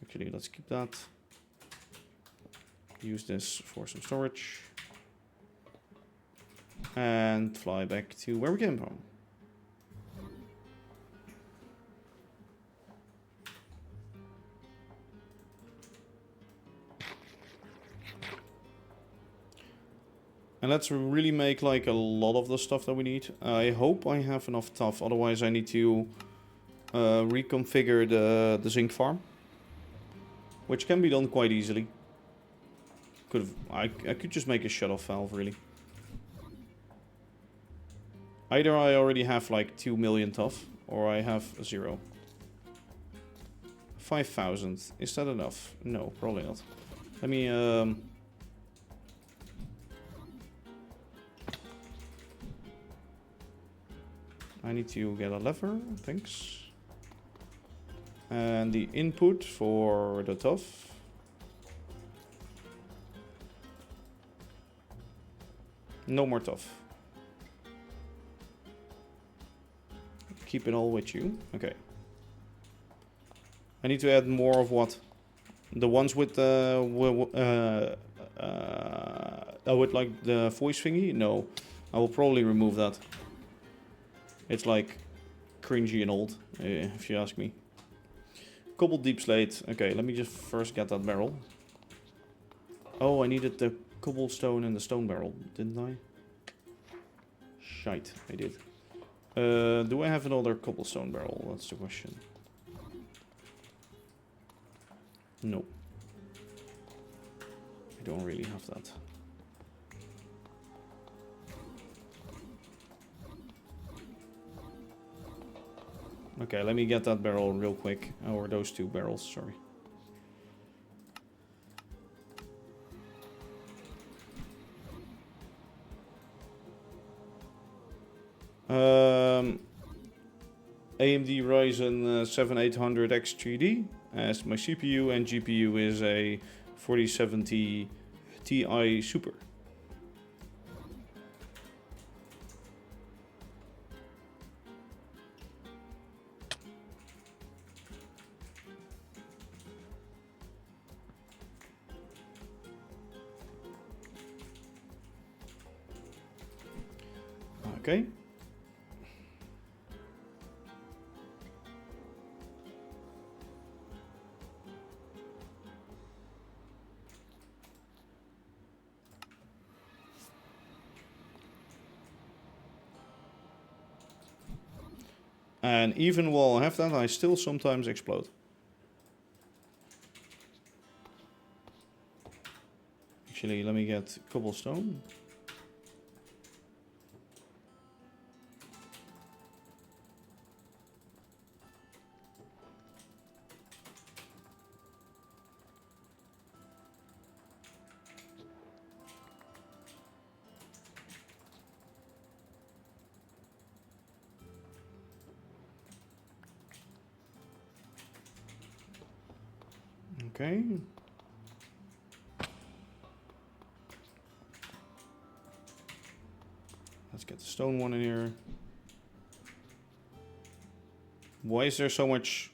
Actually, let's keep that. Use this for some storage. And fly back to where we came from. And let's really make like a lot of the stuff that we need. I hope I have enough tough, otherwise I need to reconfigure the zinc farm. Which can be done quite easily. I could just make a shut-off valve, really. Either I already have like 2 million tough, or I have 0. 5,000. Is that enough? No, probably not. Let me... I need to get a lever, thanks. And the input for the tough. No more tough. Keep it all with you. Okay. I need to add more of what? The ones with with like the voice thingy? No. I will probably remove that. It's like cringy and old, if you ask me. Cobble deep slate. Okay, let me just first get that barrel. Oh, I needed the cobblestone and the stone barrel, didn't I? Shite, I did. Do I have another cobblestone barrel? That's the question. No. I don't really have that. Okay, let me get that barrel real quick. Or those two barrels, sorry. AMD Ryzen 7 800X3D as my CPU, and GPU is a 4070 Ti Super. Okay. And even while I have that, I still sometimes explode. Actually, let me get cobblestone. Okay. Let's get the stone one in here. Why is there so much?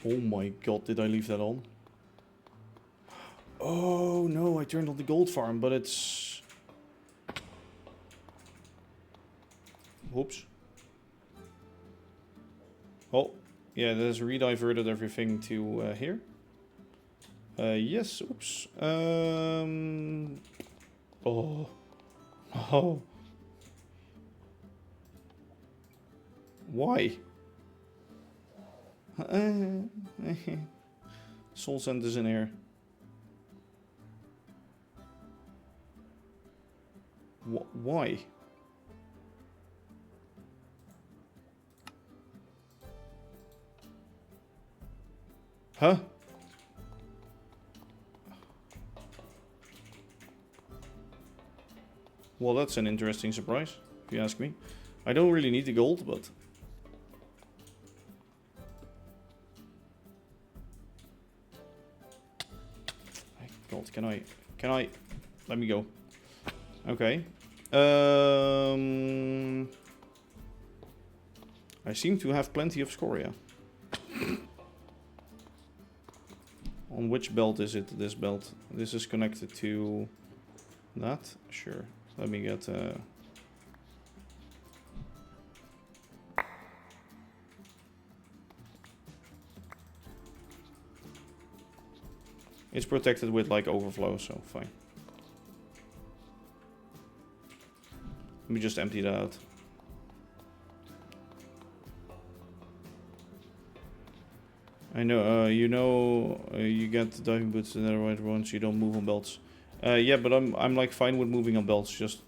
Oh my god, did I leave that on? Oh no, I turned on the gold farm, but it's... Whoops. Oh, yeah, that has rediverted everything to here. Yes, oops. Oh. Oh. Why? Soul Sand is in here. Why? Huh? Well, that's an interesting surprise, if you ask me. I don't really need the gold, but... Gold, can I... Let me go. Okay. I seem to have plenty of scoria. On which belt is it, this belt? This is connected to that? Sure. Let me get... It's protected with like overflow, so fine. Let me just empty that out. I know, you get the diving boots and the right ones, you don't move on belts. Yeah, but I'm like fine with moving on belts, just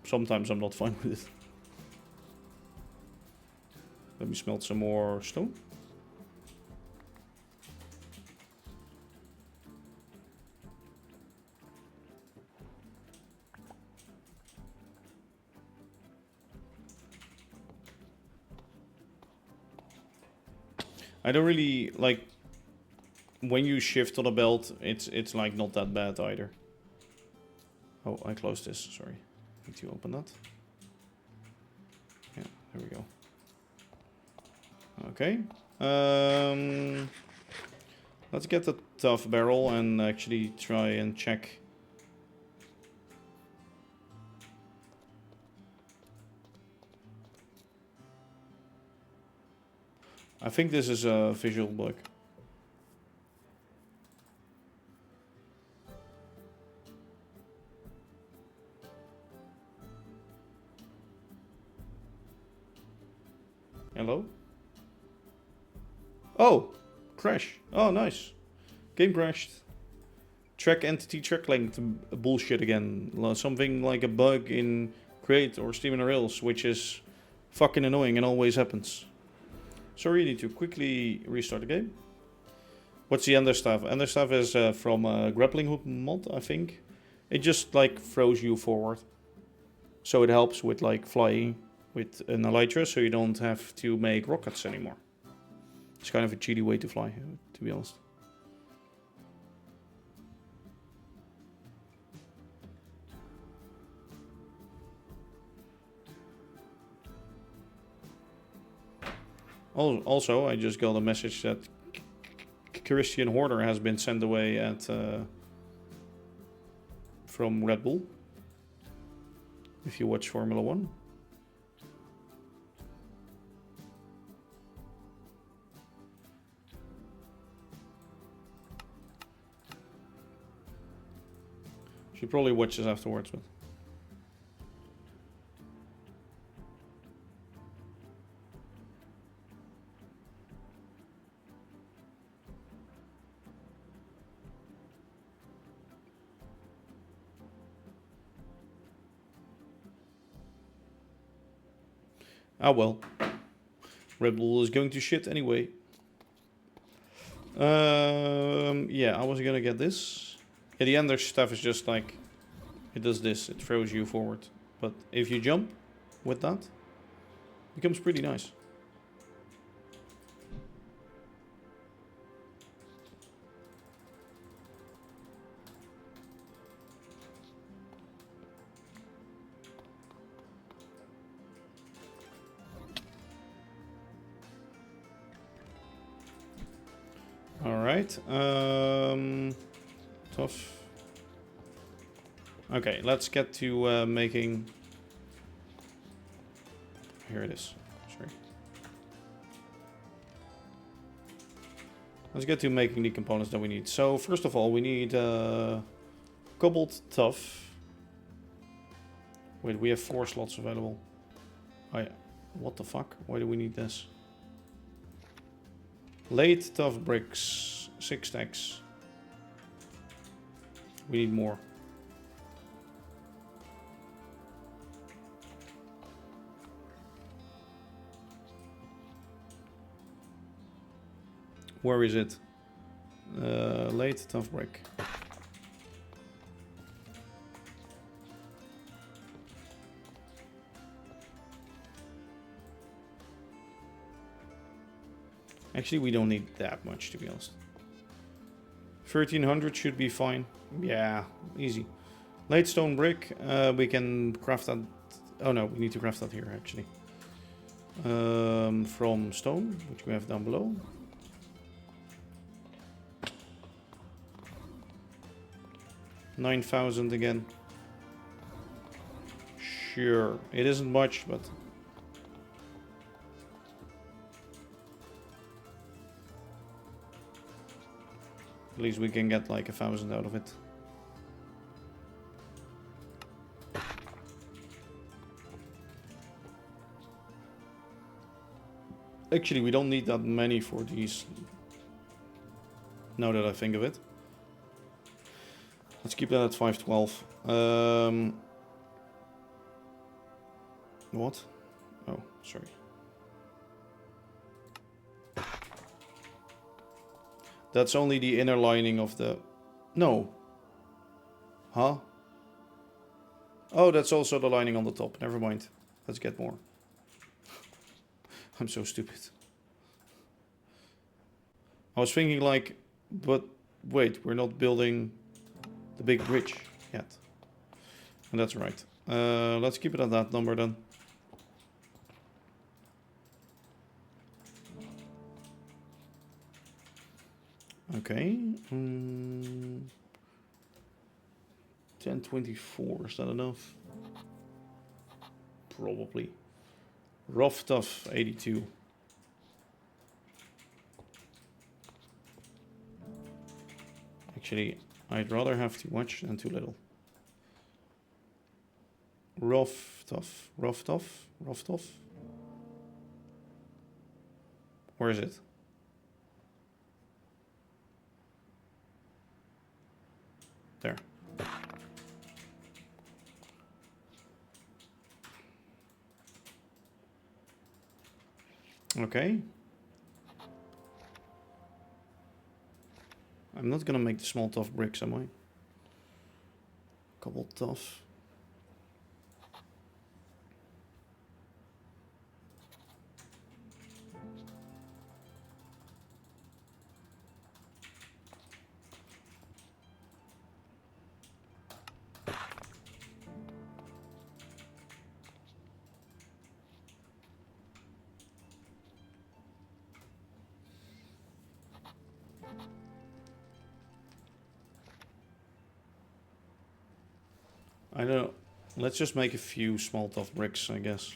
sometimes I'm not fine with it. Let me smelt some more stone. I don't really like when you shift on a belt, it's like not that bad either. Oh, I closed this, sorry. Need to open that. Yeah, there we go. Okay. Let's get the tough barrel and actually try and check. I think this is a visual bug. Hello? Oh! Crash. Oh, nice. Game crashed. Track entity track length bullshit again. Something like a bug in Create or Steam and Rails, which is fucking annoying and always happens. Sorry, you need to quickly restart the game. What's the Enderstaff? Enderstaff is from a grappling hook mod, I think. It just like throws you forward. So it helps with like flying with an elytra, so you don't have to make rockets anymore. It's kind of a cheaty way to fly, to be honest. Also, I just got a message that Christian Horner has been sent away at from Red Bull. If you watch Formula 1. Should probably watch this afterwards, but... Ah well. Red Bull is going to shit anyway. Yeah, I was gonna get this. Yeah, the Ender stuff is just like... It does this, it throws you forward. But if you jump with that, it becomes pretty nice. Alright, tough. Okay, let's get to making... Here it is, sorry. Let's get to making the components that we need. So, first of all, we need cobalt tough. Wait, we have 4 slots available. Oh yeah, what the fuck? Why do we need this? Late tough bricks, 6 stacks. We need more. Where is it? Late tough brick. Actually, we don't need that much, to be honest. 1300 should be fine. Yeah, easy. Late stone brick. We can craft that. Oh no, we need to craft that here, actually. From stone, which we have down below. $9,000 again. Sure, it isn't much, but... At least we can get like 1,000 out of it. Actually, we don't need that many for these. Now that I think of it. Let's keep that at 512. What? Oh, sorry. That's only the inner lining of the... No. Huh? Oh, that's also the lining on the top. Never mind. Let's get more. I'm so stupid. I was thinking like... But wait, we're not building the big bridge yet. And that's right. Let's keep it at that number then. Okay. 1024, is that enough? Probably. Rough tough 82. Actually, I'd rather have too much than too little. Rough tough, rough tough, rough tough. Where is it? There. Okay. I'm not gonna make the small tough bricks, am I? Couple tough. I don't know. Let's just make a few small tough bricks, I guess.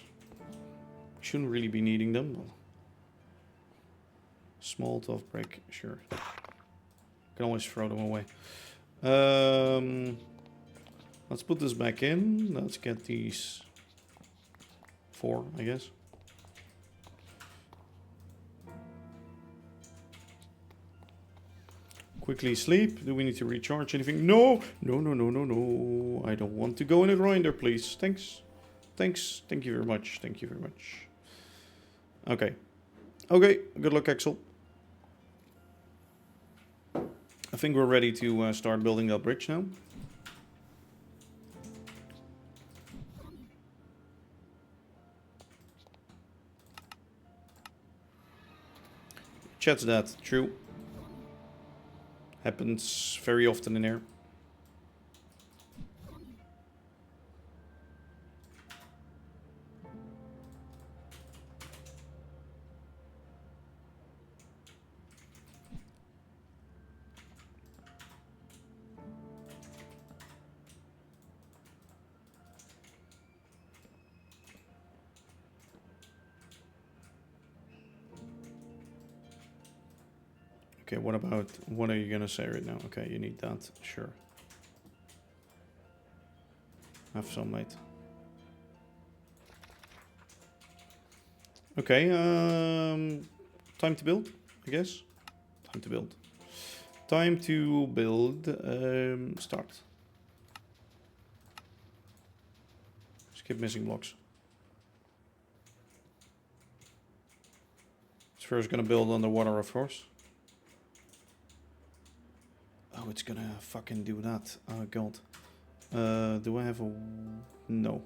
Shouldn't really be needing them. But small tough brick, sure. Can always throw them away. Let's put this back in. Let's get these 4, I guess. Quickly sleep. Do we need to recharge anything? No! No, no, no, no, no. I don't want to go in a grinder, please. Thanks. Thanks. Thank you very much. Thank you very much. Okay. Okay. Good luck, Axel. I think we're ready to start building that bridge now. Chat's that. True. Happens very often in here. Okay, what are you gonna say right now? Okay, you need that, sure. Have some, mate. Okay, time to build, I guess. Time to build. Time to build, start. Skip missing blocks. It's first gonna build underwater, of course. Oh, it's gonna fucking do that. Oh god. Do I have a... No.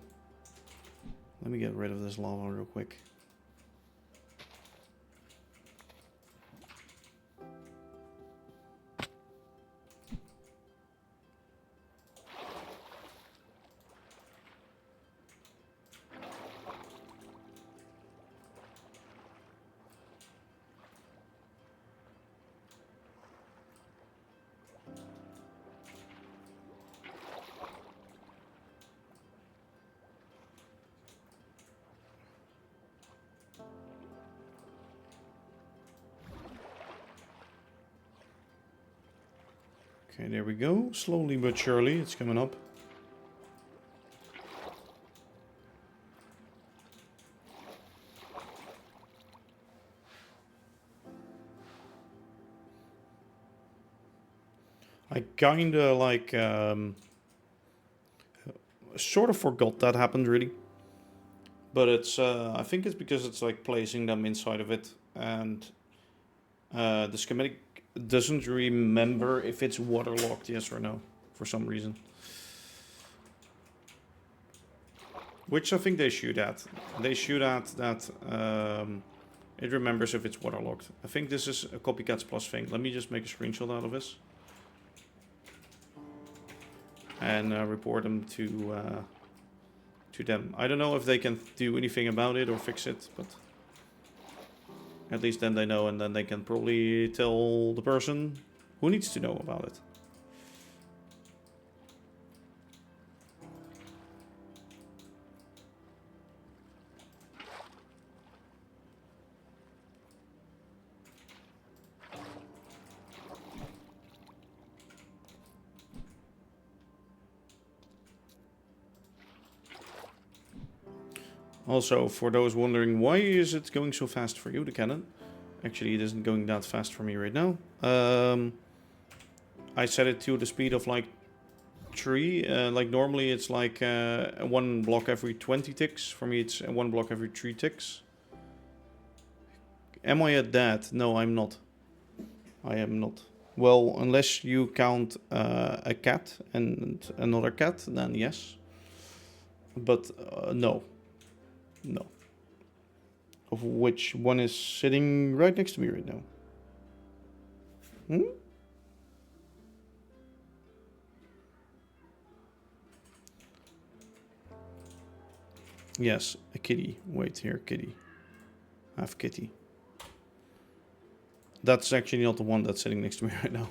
Let me get rid of this lava real quick. Okay, there we go. Slowly but surely, it's coming up. I kinda like, sort of forgot that happened really. But it's, I think it's because it's like placing them inside of it, and the schematic doesn't remember if it's waterlogged, yes or no, for some reason. Which I think they shoot at. They shoot at that it remembers if it's waterlogged. I think this is a Copycats Plus thing. Let me just make a screenshot out of this. And report them to them. I don't know if they can do anything about it or fix it, but at least then they know, and then they can probably tell the person who needs to know about it. Also, for those wondering, why is it going so fast for you, the cannon? Actually, it isn't going that fast for me right now. I set it to the speed of like 3. Like normally it's like 1 block every 20 ticks. For me it's 1 block every 3 ticks. Am I at that? No, I'm not. I am not. Well, unless you count a cat and another cat, then yes. But no. No. Of which one is sitting right next to me right now? Hmm? Yes, a kitty. Wait here, kitty. I have kitty. That's actually not the one that's sitting next to me right now.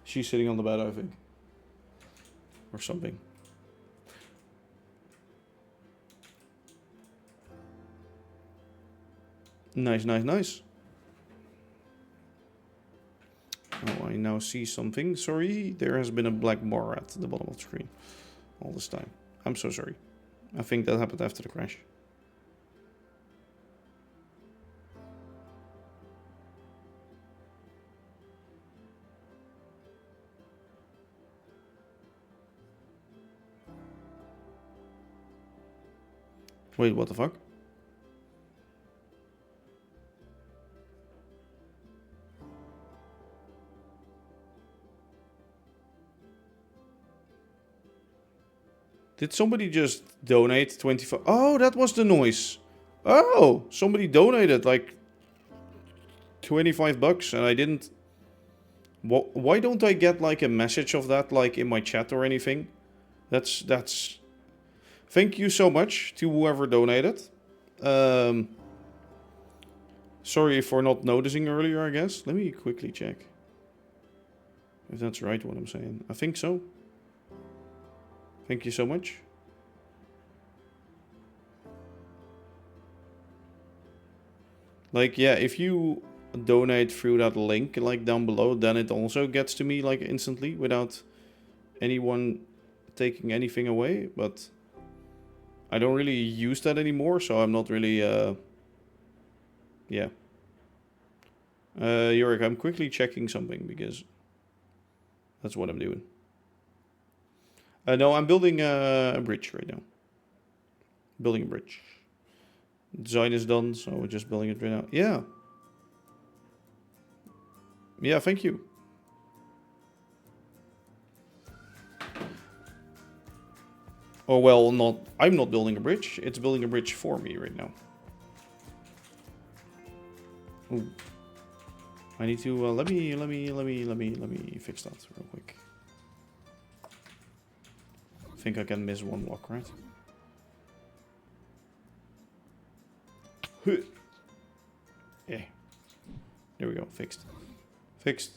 She's sitting on the bed, I think. Or something. Nice, nice, nice. Oh, I now see something. Sorry, there has been a black bar at the bottom of the screen all this time. I'm so sorry. I think that happened after the crash. Wait, what the fuck? Did somebody just donate 25? Oh, that was the noise. Oh, somebody donated like 25 bucks and I didn't... Why don't I get like a message of that like in my chat or anything? That's... Thank you so much to whoever donated. Sorry for not noticing earlier, I guess. Let me quickly check. If that's right what I'm saying. I think so. Thank you so much. Like, yeah, if you donate through that link, like, down below, then it also gets to me, like, instantly without anyone taking anything away. But I don't really use that anymore, so I'm not really, yeah. Yorick, I'm quickly checking something because that's what I'm doing. No, I'm building a bridge right now. Building a bridge. Design is done, so we're just building it right now. Yeah. Yeah, thank you. Oh, well, I'm not building a bridge. It's building a bridge for me right now. Ooh. I need to, let me fix that real quick. I think I can miss one block, right? Yeah. There we go, fixed. Fixed.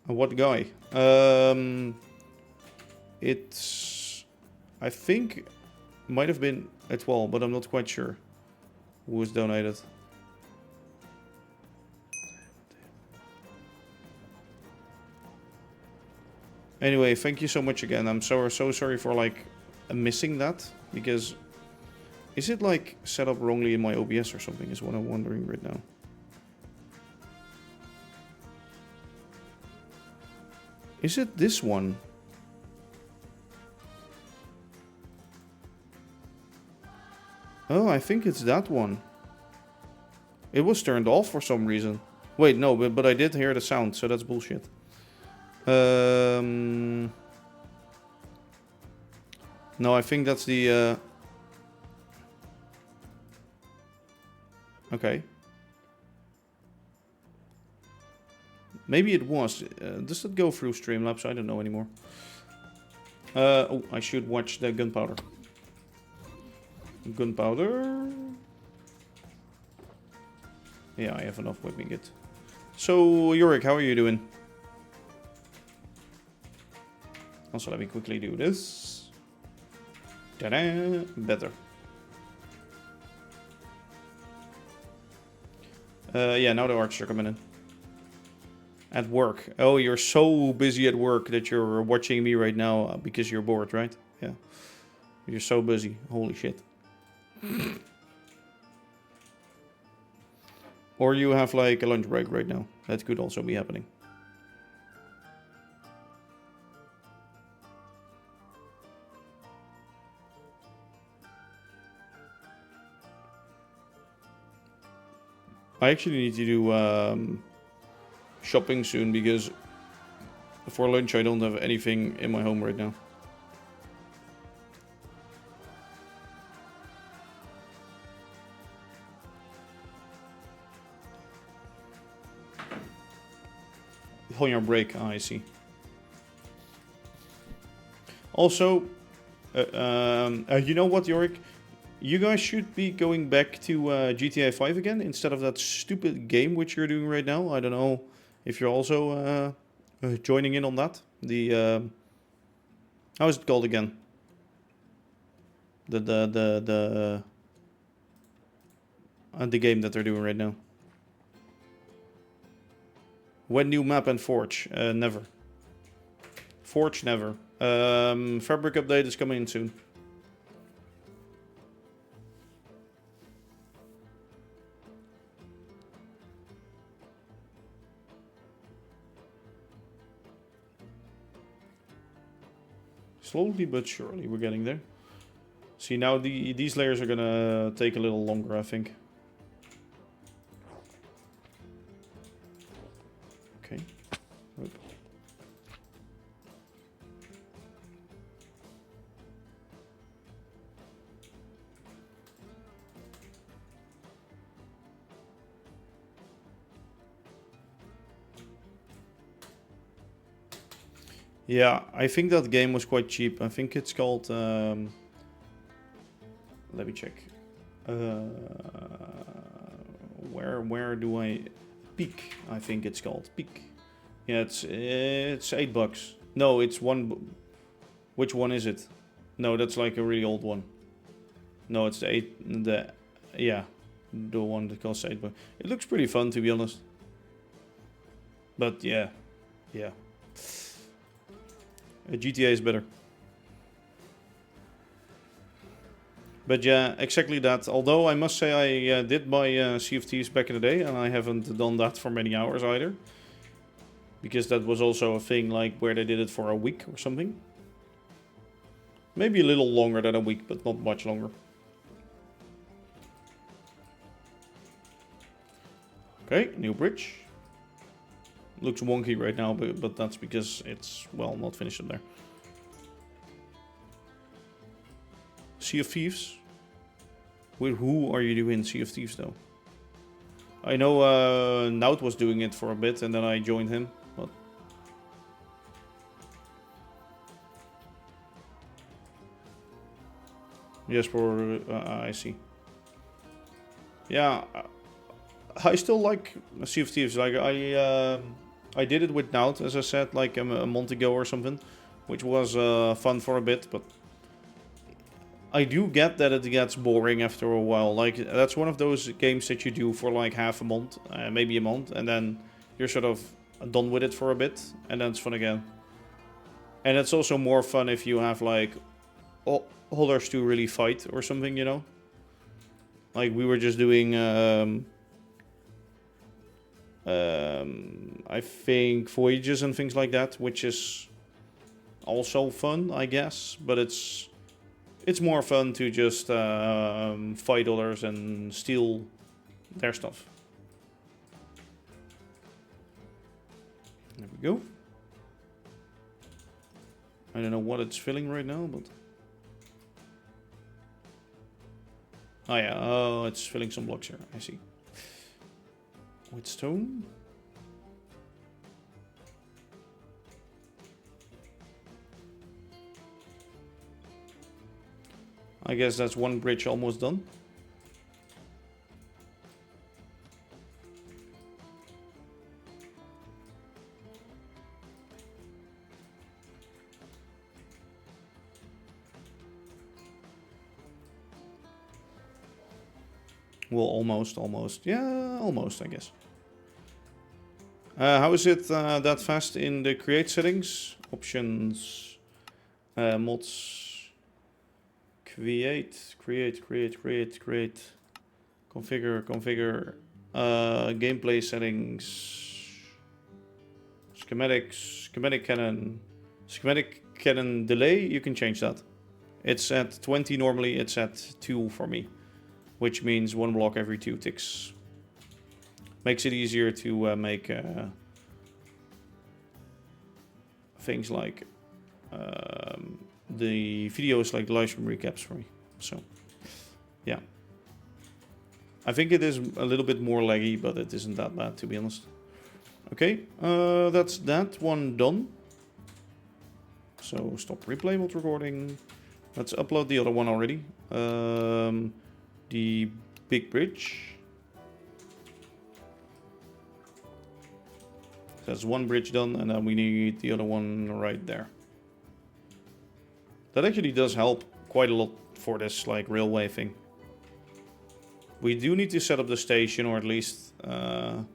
What guy? It's... I think... Might have been at 12, but I'm not quite sure who was donated. Anyway, thank you so much again. I'm so sorry for like missing that, because is it like set up wrongly in my OBS or something is what I'm wondering right now. Is it this one? Oh, I think it's that one. It was turned off for some reason. Wait, no, but I did hear the sound, so that's bullshit. No, I think that's the... Okay. Maybe it was. Does it go through Streamlabs? I don't know anymore. Oh, I should watch the gunpowder. Gunpowder... Yeah, I have enough whipping it. So, Yorick, how are you doing? Also, let me quickly do this. Ta-da! Better. Yeah, now the archers are coming in. At work. Oh, you're so busy at work that you're watching me right now because you're bored, right? Yeah. You're so busy. Holy shit. Or you have like a lunch break right now. That could also be happening. I actually need to do shopping soon because for lunch I don't have anything in my home right now. On your break, I see. Also, you know what, Yorick? You guys should be going back to GTA 5 again instead of that stupid game which you're doing right now. I don't know if you're also joining in on that. The how is it called again? The the game that they're doing right now. When new map and Forge? Never. Forge, never. Fabric update is coming in soon. Slowly but surely we're getting there. See, now these layers are gonna take a little longer, I think. Okay. Oop. Yeah, I think that game was quite cheap. I think it's called... let me check. Where do I... Peak, I think it's called. Peak. Yeah, it's $8. No, it's one... Which one is it? No, that's like a really old one. No, it's the one that costs $8. It looks pretty fun, to be honest. But yeah. GTA is better. But yeah, exactly that. Although I must say I did buy Sea of Thieves back in the day, and I haven't done that for many hours either. Because that was also a thing like where they did it for a week or something. Maybe a little longer than a week, but not much longer. Okay, new bridge. Looks wonky right now, but that's because it's, well, not finished in there. Sea of Thieves? With who are you doing Sea of Thieves, though? I know Nout was doing it for a bit, and then I joined him, but... Yes, for... I see. Yeah, I still like Sea of Thieves. Like, I did it with Nout, as I said, like a month ago or something, which was fun for a bit, but I do get that it gets boring after a while. Like, that's one of those games that you do for like half a month, maybe a month, and then you're sort of done with it for a bit, and then it's fun again. And it's also more fun if you have like others to really fight or something, you know? Like, we were just doing... I think voyages and things like that, which is also fun, I guess, but it's more fun to just fight others and steal their stuff. There we go. I don't know what it's filling right now, but... Oh yeah, oh, it's filling some blocks here, I see. With stone. I guess that's one bridge almost done. Well, almost. Yeah, almost, I guess. How is it that fast in the create settings? Options, mods, create, configure, gameplay settings, schematic cannon delay, you can change that. It's at 20 normally, it's at 2 for me, which means 1 block every 2 ticks. Makes it easier to make things like the videos, like the live stream recaps for me. So, yeah. I think it is a little bit more laggy, but it isn't that bad, to be honest. Okay, that's that one done. So, stop replay mode recording. Let's upload the other one already. The big bridge. That's one bridge done, and then we need the other one right there. That actually does help quite a lot for this like railway thing. We do need to set up the station, or at least... am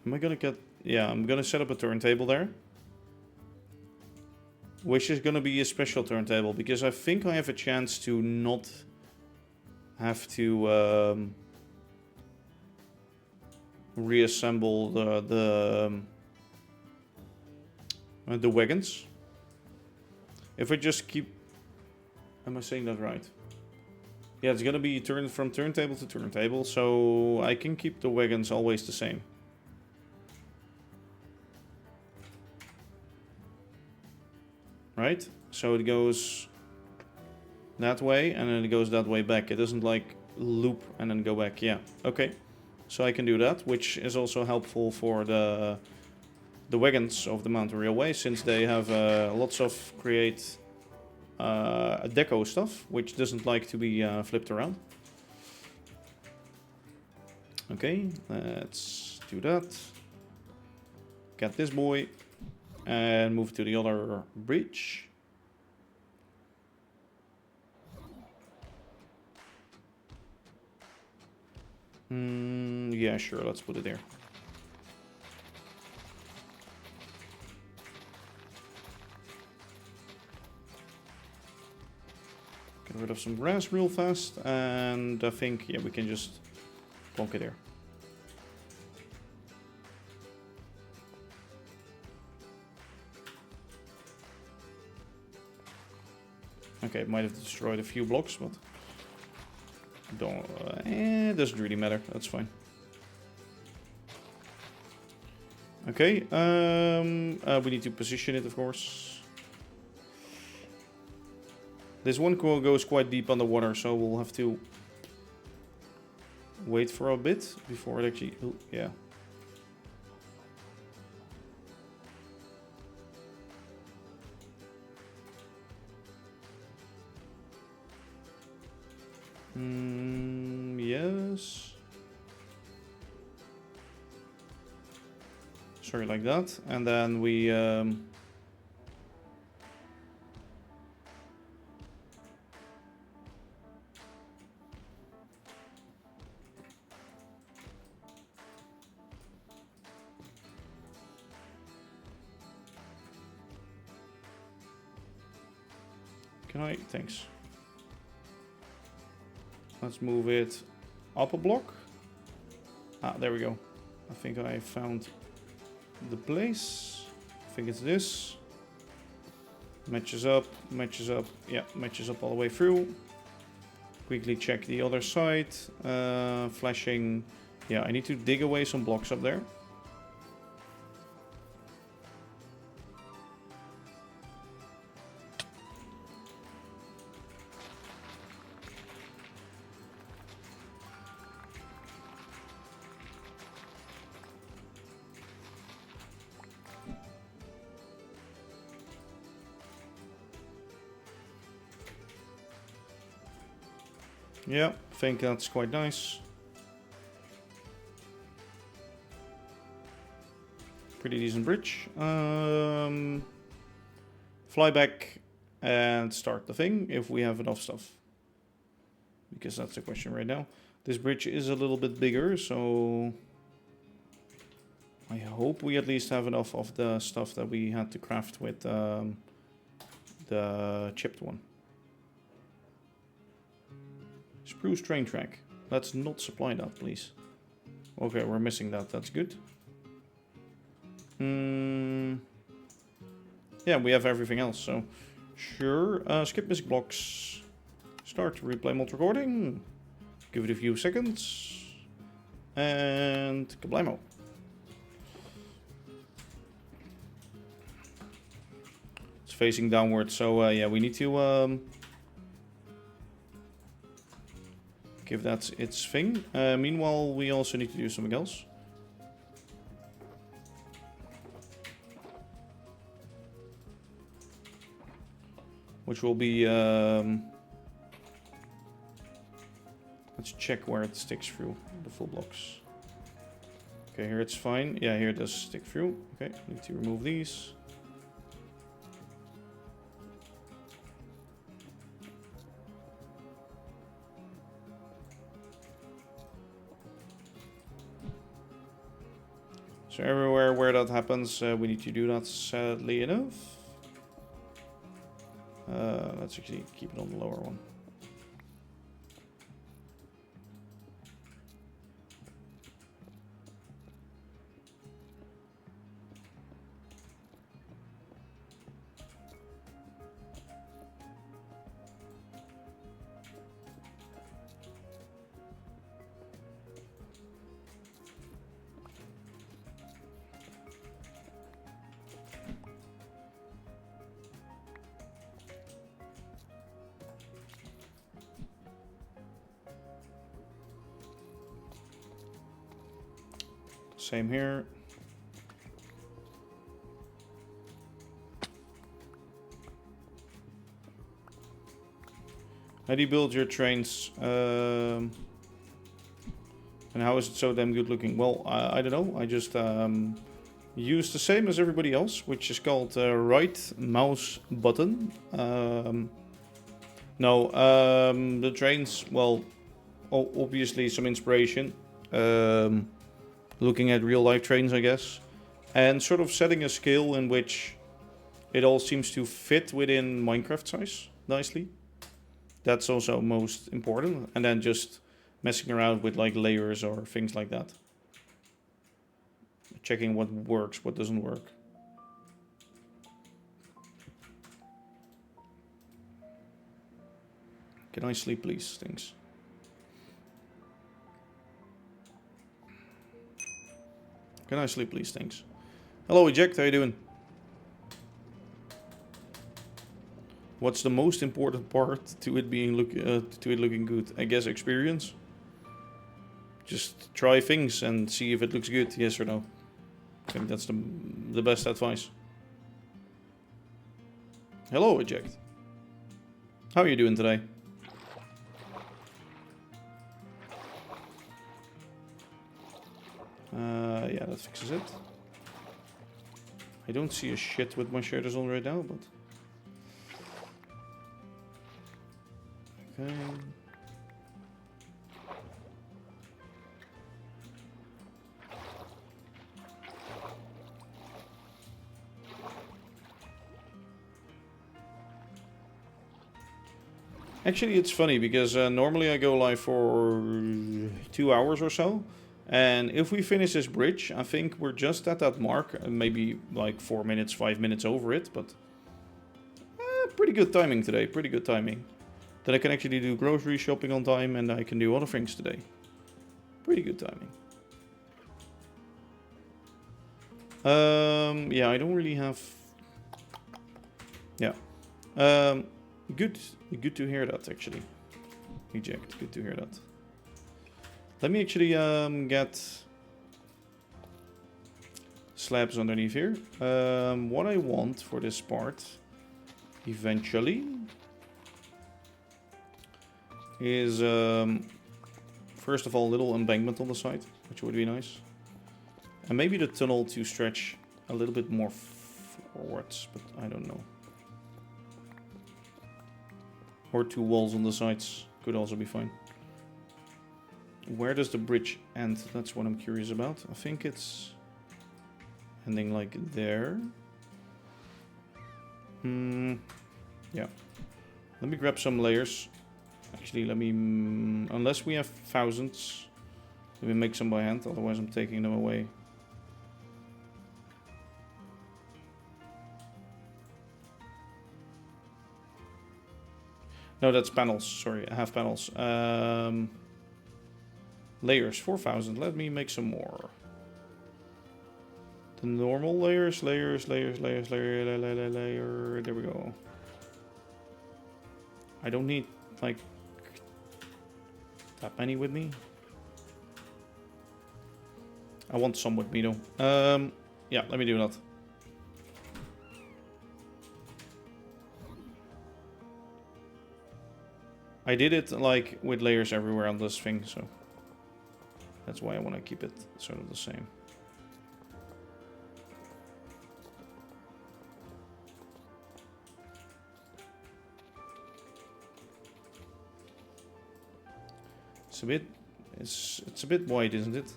I gonna get... Yeah, I'm gonna set up a turntable there. Which is gonna be a special turntable, because I think I have a chance to not have to reassemble the wagons. If I just keep... Am I saying that right? Yeah, it's gonna be turned from turntable to turntable, so I can keep the wagons always the same. Right? So it goes that way, and then it goes that way back. It doesn't like loop and then go back. Yeah, okay. So I can do that, which is also helpful for the wagons of the mountain railway, since they have lots of create deco stuff, which doesn't like to be flipped around. Okay, let's do that. Get this boy and move to the other bridge. Yeah, sure, let's put it there. Get rid of some grass real fast, and I think, yeah, we can just plonk it there. Okay, it might have destroyed a few blocks, but don't. It doesn't really matter. That's fine. Okay, we need to position it, of course. This one goes quite deep underwater, so we'll have to wait for a bit before it actually... Oh, yeah. Yes. Sorry, like that. And then we... Can I? Thanks. Let's move it up a block. Ah, there we go. I think I found the place. I think it's this. Matches up, matches up. Yeah, matches up all the way through. Quickly check the other side. Flashing. Yeah, I need to dig away some blocks up there. Yeah, I think that's quite nice. Pretty decent bridge. Fly back and start the thing if we have enough stuff. Because that's the question right now. This bridge is a little bit bigger, so I hope we at least have enough of the stuff that we had to craft with the chipped one. Spruce train track. Let's not supply that, please. Okay, we're missing that. That's good. Yeah, we have everything else, so sure. Skip missing blocks. Start replay mod recording. Give it a few seconds. And kablamo. It's facing downward, so yeah, we need to give that its thing. Meanwhile, we also need to do something else. Which will be... let's check where it sticks through the full blocks. Okay, here it's fine. Yeah, here it does stick through. Okay, need to remove these. So everywhere where that happens, we need to do that, sadly enough. Let's actually keep it on the lower one. Same here. How do you build your trains? And how is it so damn good looking? Well, I don't know. I just use the same as everybody else, which is called right mouse button. The trains, well, obviously some inspiration. Looking at real life trains, I guess. And sort of setting a scale in which it all seems to fit within Minecraft size nicely. That's also most important. And then just messing around with like layers or things like that. Checking what works, what doesn't work. Can I sleep, please? Thanks. Can I sleep, please? Thanks. Hello, Eject. How you doing? What's the most important part to it being looking good? I guess experience. Just try things and see if it looks good, yes or no. I think that's the best advice. Hello, Eject. How are you doing today? Yeah, that fixes it. I don't see a shit with my shaders on right now, but... Okay. Actually, it's funny because normally I go live for 2 hours or so. And if we finish this bridge, I think we're just at that mark. Maybe like 4 minutes, 5 minutes over it. But pretty good timing today. Pretty good timing. Then I can actually do grocery shopping on time. And I can do other things today. Pretty good timing. Yeah, I don't really have... Yeah. Good to hear that, actually. Eject, good to hear that. Let me actually get slabs underneath here. What I want for this part, eventually, is first of all a little embankment on the side, which would be nice. And maybe the tunnel to stretch a little bit more forwards, but I don't know. Or 2 walls on the sides could also be fine. Where does the bridge end? That's what I'm curious about. I think it's ending like there. Yeah. Let me grab some layers. Actually, let me... unless we have thousands, let me make some by hand. Otherwise, I'm taking them away. No, that's panels. Sorry, I have panels. Layers, 4,000. Let me make some more. The normal layers, layer. There we go. I don't need, like, that many with me. I want some with me, though. Yeah, let me do that. I did it, like, with layers everywhere on this thing, so... That's why I want to keep it sort of the same. It's a bit wide, isn't it?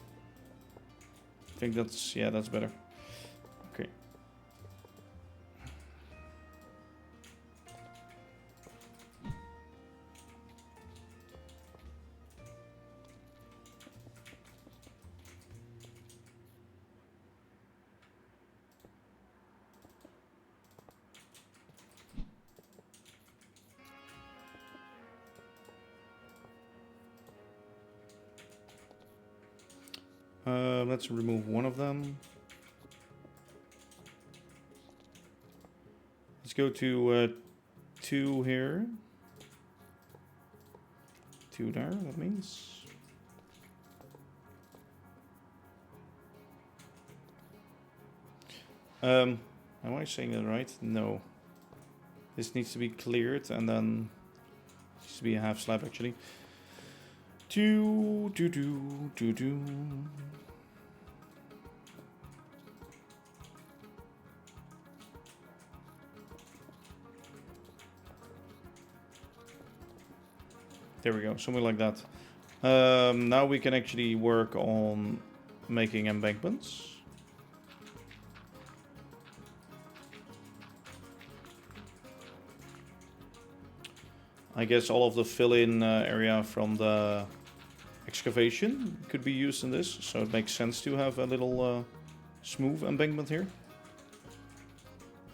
I think that's, yeah, that's better. Okay. Let's remove one of them. Let's go to 2 here. 2 there, that means. Am I saying that right? No. This needs to be cleared and then needs to be a half slab actually. 2. There we go, something like that. Now we can actually work on making embankments. I guess all of the fill-in area from the excavation could be used in this, so it makes sense to have a little smooth embankment here.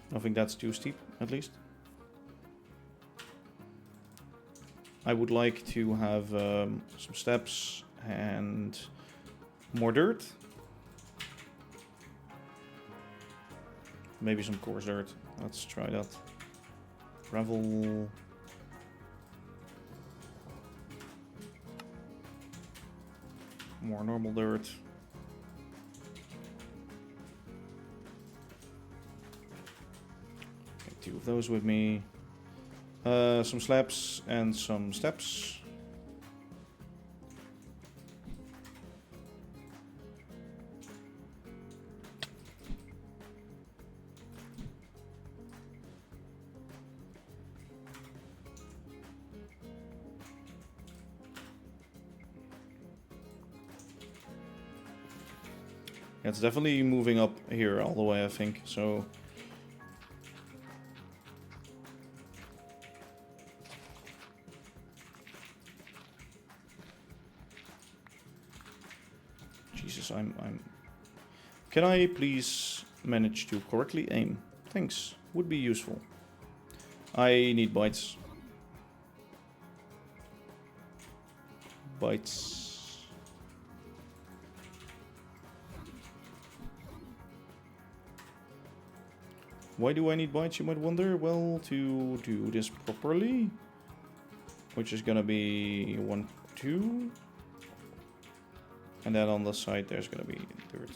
I don't think that's too steep, at least. I would like to have some steps and more dirt. Maybe some coarse dirt. Let's try that. Gravel. More normal dirt. Get 2 of those with me. Some slabs and some steps. It's definitely moving up here all the way, I think, so... Jesus, I'm... Can I please manage to correctly aim? Thanks, would be useful. I need bites. Bites. Why do I need bites, you might wonder? Well, to do this properly, which is gonna be 1, 2. And then on the side there's gonna be dirt.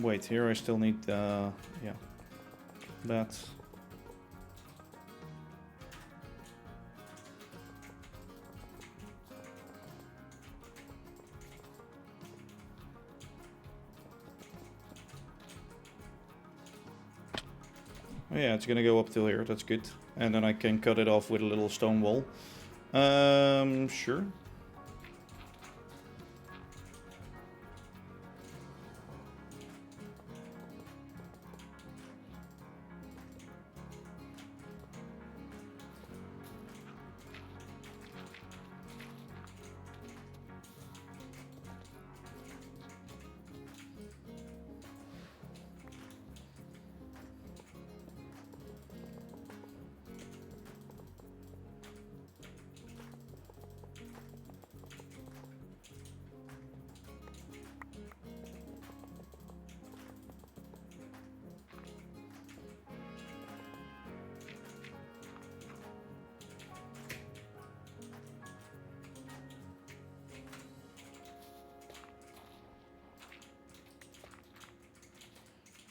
Wait, here I still need, yeah, that. Oh yeah, it's gonna go up till here, that's good. And then I can cut it off with a little stone wall. Sure.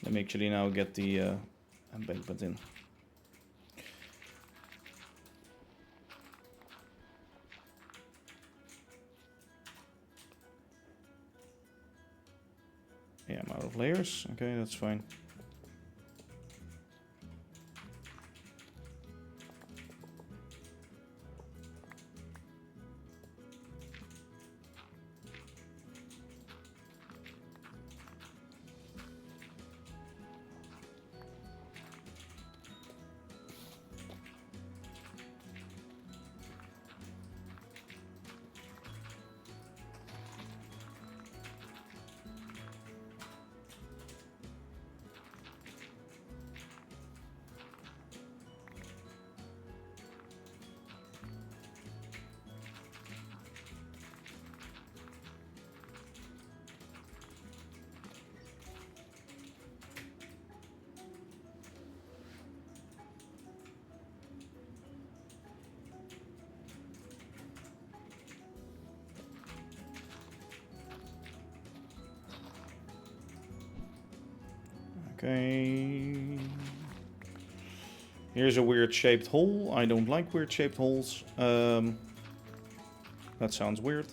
Let me actually now get the embankment in. Yeah, I'm out of layers. Okay, that's fine. Okay. Here's a weird shaped hole. I don't like weird shaped holes. That sounds weird.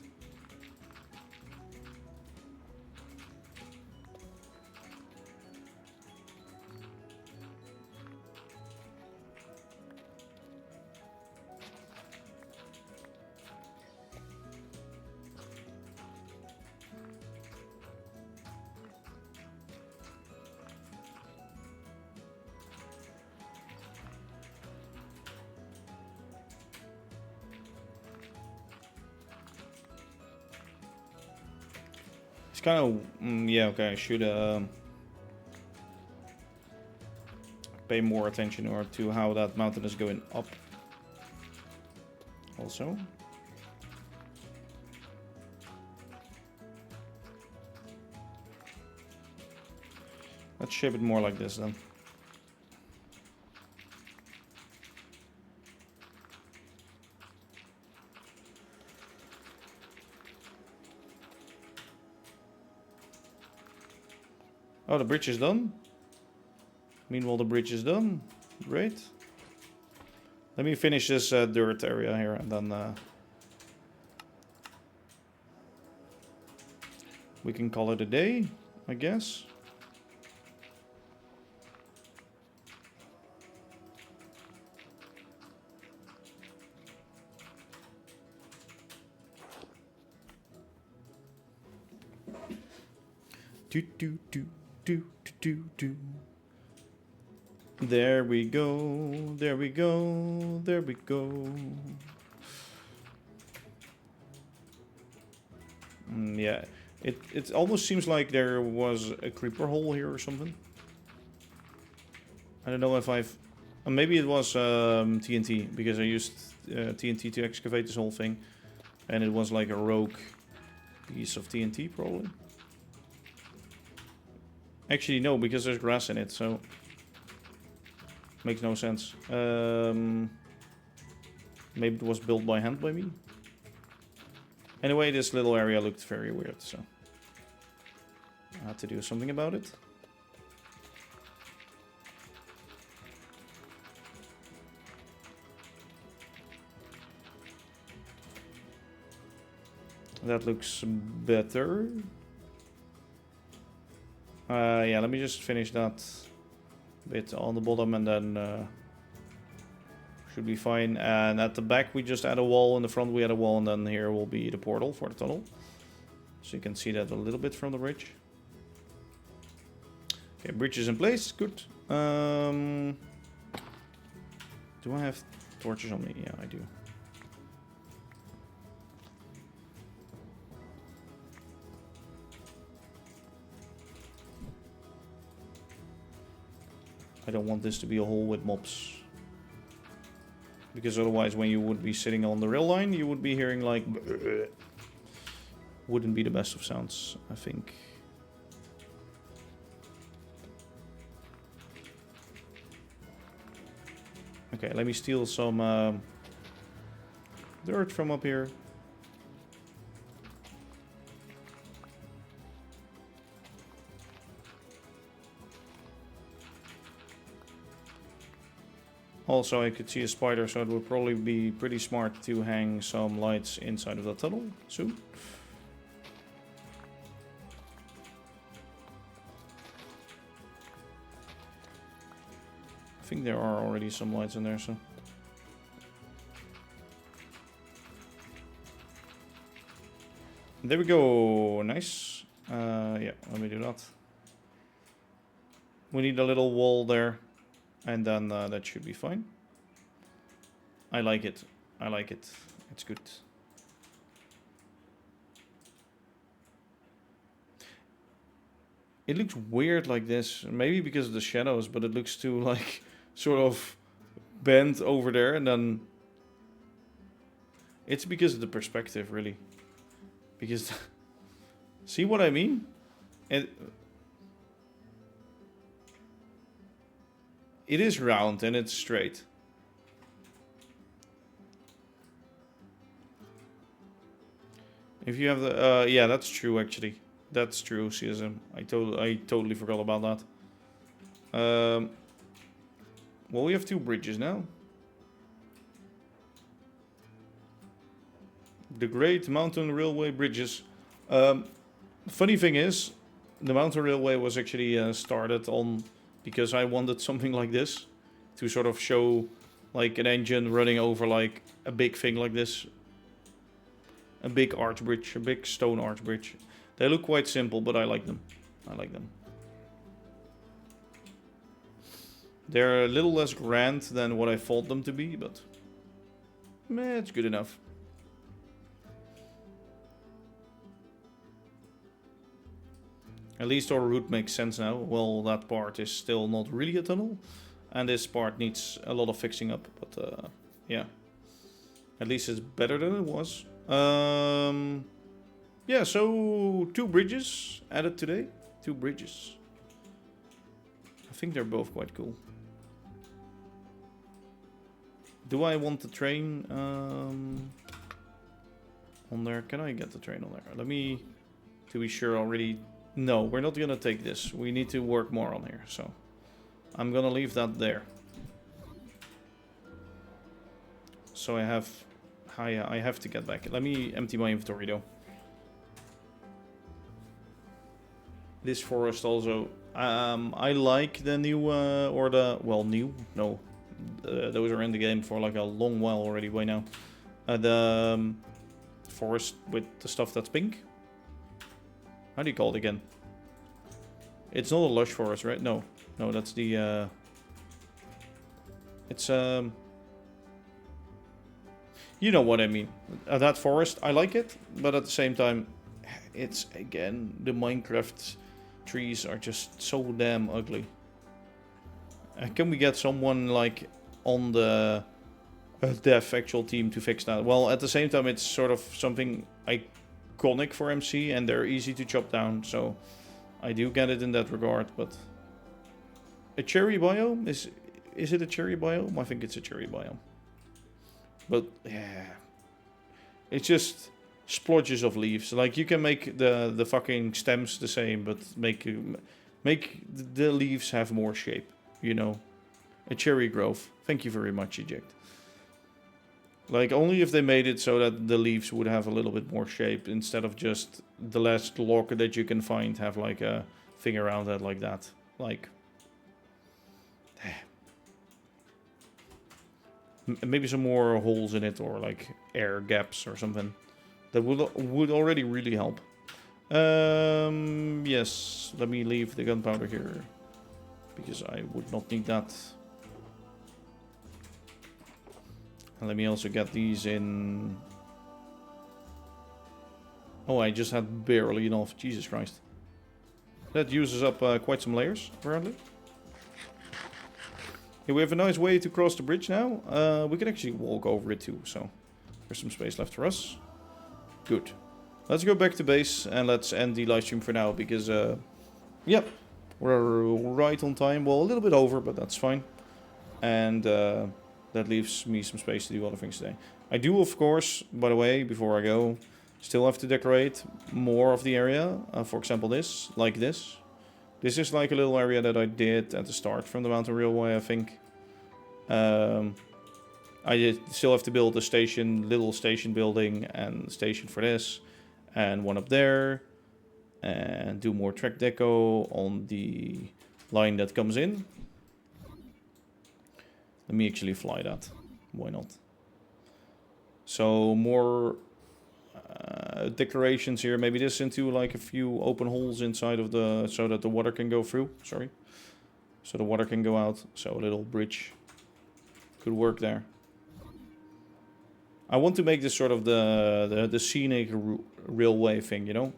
It's kind of... yeah, okay, I should pay more attention to how that mountain is going up. Also. Let's shape it more like this then. Oh, the bridge is done. Meanwhile, the bridge is done. Great. Let me finish this dirt area here and then we can call it a day, I guess. Do do do do do do. There we go. There we go. There we go. Yeah, it almost seems like there was a creeper hole here or something. I don't know if I've... maybe it was TNT, because I used TNT to excavate this whole thing. And it was like a rogue piece of TNT, probably. Actually, no, because there's grass in it, so... makes no sense. Maybe it was built by hand by me. Anyway, this little area looked very weird, so... I had to do something about it. That looks better. Yeah, let me just finish that bit on the bottom and then should be fine. And at the back we just add a wall, in the front we add a wall, and then here will be the portal for the tunnel. So you can see that a little bit from the bridge. Okay, bridge is in place, good. Do I have torches on me? Yeah, I do. I don't want this to be a hole with mobs. Because otherwise when you would be sitting on the rail line, you would be hearing like... wouldn't be the best of sounds, I think. Okay, let me steal some dirt from up here. Also, I could see a spider, so it would probably be pretty smart to hang some lights inside of the tunnel soon. I think there are already some lights in there, so. There we go. Nice. Yeah, let me do that. We need a little wall there, and then that should be fine. I like it. I like it. It's good. It looks weird like this, maybe because of the shadows, but it looks too like sort of bent over there, and then it's because of the perspective, really. Because see what I mean? It is round and it's straight. If you have the yeah, that's true actually. That's true, CSM. I totally forgot about that. Well, we have 2 bridges now. The Great Mountain Railway Bridges. Funny thing is, the mountain railway was actually started on because I wanted something like this to sort of show like an engine running over like a big thing like this. A big arch bridge, a big stone arch bridge. They look quite simple, but I like them. I like them. They're a little less grand than what I thought them to be, but meh, it's good enough. At least our route makes sense now. Well, that part is still not really a tunnel. And this part needs a lot of fixing up. But yeah. At least it's better than it was. Yeah, so 2 bridges added today. 2 bridges. I think they're both quite cool. Do I want the train on there? Can I get the train on there? Let me, to be sure already. No, we're not gonna take this. We need to work more on here, so I'm gonna leave that there. So I have to get back. Let me empty my inventory though. This forest also. I like the new or the new. No, those are in the game for like a long while already. By now, the forest with the stuff that's pink. How do you call it again? It's not a lush forest, right? No, that's the. It's you know what I mean. That forest, I like it, but at the same time, it's again the Minecraft trees are just so damn ugly. Can we get someone like on the dev actual team to fix that? Well, at the same time, it's sort of something iconic for MC, and they're easy to chop down, so I do get it in that regard. But a cherry biome, is it a cherry biome? I think it's a cherry biome. But yeah, it's just splodges of leaves. Like you can make the fucking stems the same, but make the leaves have more shape. You know, a cherry grove. Thank you very much, Eject. Like only if they made it so that the leaves would have a little bit more shape instead of just the last log that you can find have like a thing around it like that. Like maybe some more holes in it or like air gaps or something. That would already really help. Yes, let me leave the gunpowder here because I would not need that. And let me also get these in. Oh, I just had barely enough. Jesus Christ. That uses up quite some layers, apparently. Yeah, we have a nice way to cross the bridge now. We can actually walk over it too, so there's some space left for us. Good. Let's go back to base and let's end the live stream for now because, yep, we're right on time. Well, a little bit over, but that's fine. And that leaves me some space to do other things today. I do, of course, by the way, before I go, still have to decorate more of the area. For example, this, like this. This is like a little area that I did at the start from the mountain railway, I think. I still have to build a station, little station building and station for this. And one up there. And do more track deco on the line that comes in. Let me actually fly that. Why not? So more decorations here. Maybe this into like a few open holes inside of the, so that the water can go through. Sorry. So the water can go out. So a little bridge could work there. I want to make this sort of the scenic railway thing, you know?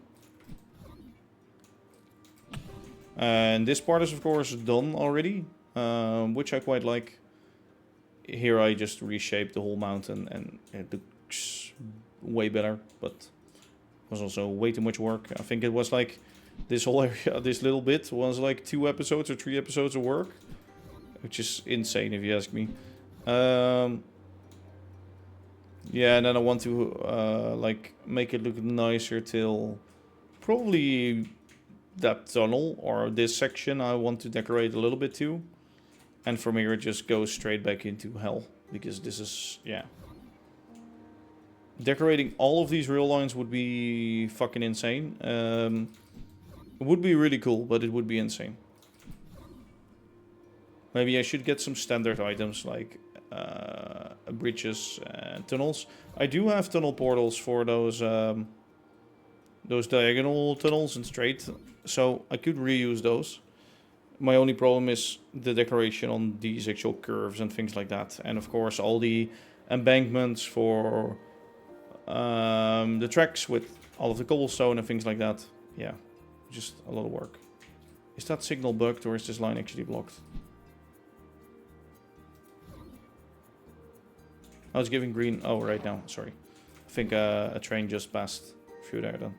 And this part is of course done already, which I quite like. Here I just reshaped the whole mountain and it looks way better, but it was also way too much work. I think it was like this whole area, this little bit was like 2 episodes or 3 episodes of work, which is insane if you ask me. Yeah, and then I want to like make it look nicer till probably that tunnel or this section I want to decorate a little bit too. And from here it just goes straight back into hell, because this is, yeah. Decorating all of these rail lines would be fucking insane. It would be really cool, but it would be insane. Maybe I should get some standard items like bridges and tunnels. I do have tunnel portals for those diagonal tunnels and straight, so I could reuse those. My only problem is the decoration on these actual curves and things like that. And of course all the embankments for the tracks with all of the cobblestone and things like that. Yeah, just a lot of work. Is that signal bugged or is this line actually blocked? I was giving green. Oh, right now. Sorry. I think a train just passed through there then.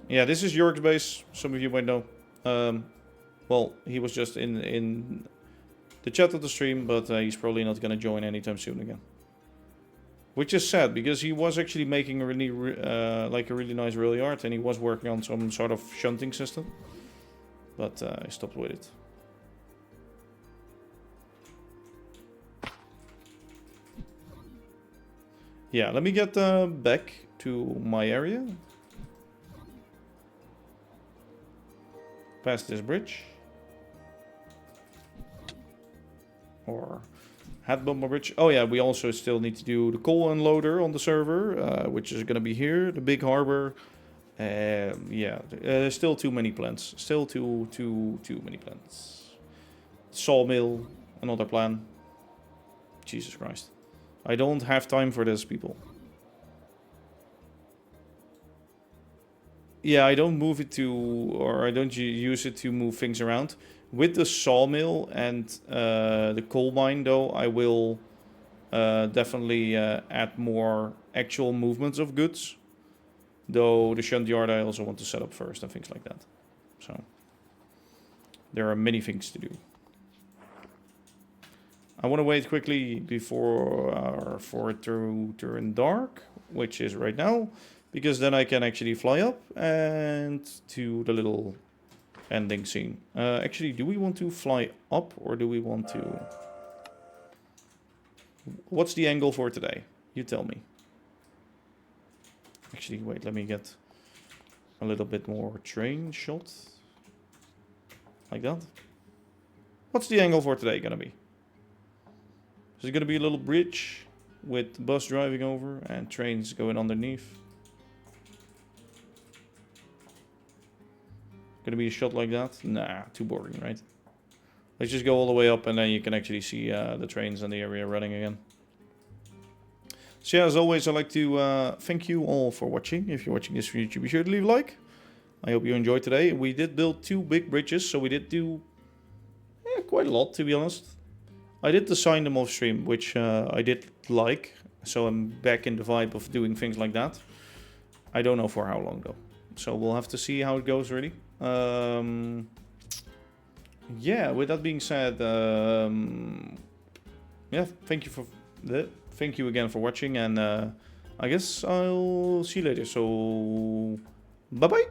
Yeah, this is York's base. Some of you might know. Well, he was just in the chat of the stream, but he's probably not going to join anytime soon again. Which is sad, because he was actually making a really, like a really nice rail yard, and he was working on some sort of shunting system. But I stopped with it. Yeah, let me get back to my area. Past this bridge. Or head bumper bridge. Oh yeah, we also still need to do the coal unloader on the server, which is going to be here. The big harbor. Yeah, there's still too many plans. Still too many plans. Sawmill, another plan. Jesus Christ. I don't have time for this, people. Yeah, I don't move it to, or I don't use it to move things around. With the sawmill and the coal mine, though, I will definitely add more actual movements of goods. Though the shunt yard I also want to set up first and things like that. So there are many things to do. I want to wait quickly before for it to turn dark, which is right now, because then I can actually fly up and to the little ending scene. Actually, do we want to fly up or do we want to... What's the angle for today? You tell me. Actually, wait, let me get a little bit more train shot. Like that. What's the angle for today gonna be? Is it gonna be a little bridge with the bus driving over and trains going underneath? Gonna be a shot like that? Nah, too boring, right? Let's just go all the way up and then you can actually see the trains in the area running again. So yeah, as always, I'd like to thank you all for watching. If you're watching this from YouTube, be sure to leave a like. I hope you enjoyed today. We did build 2 big bridges, so we did do quite a lot, to be honest. I did design them off stream, which I did like. So I'm back in the vibe of doing things like that. I don't know for how long though. So we'll have to see how it goes really. Yeah, with that being said, yeah, thank you again for watching, and I guess I'll see you later. So bye bye.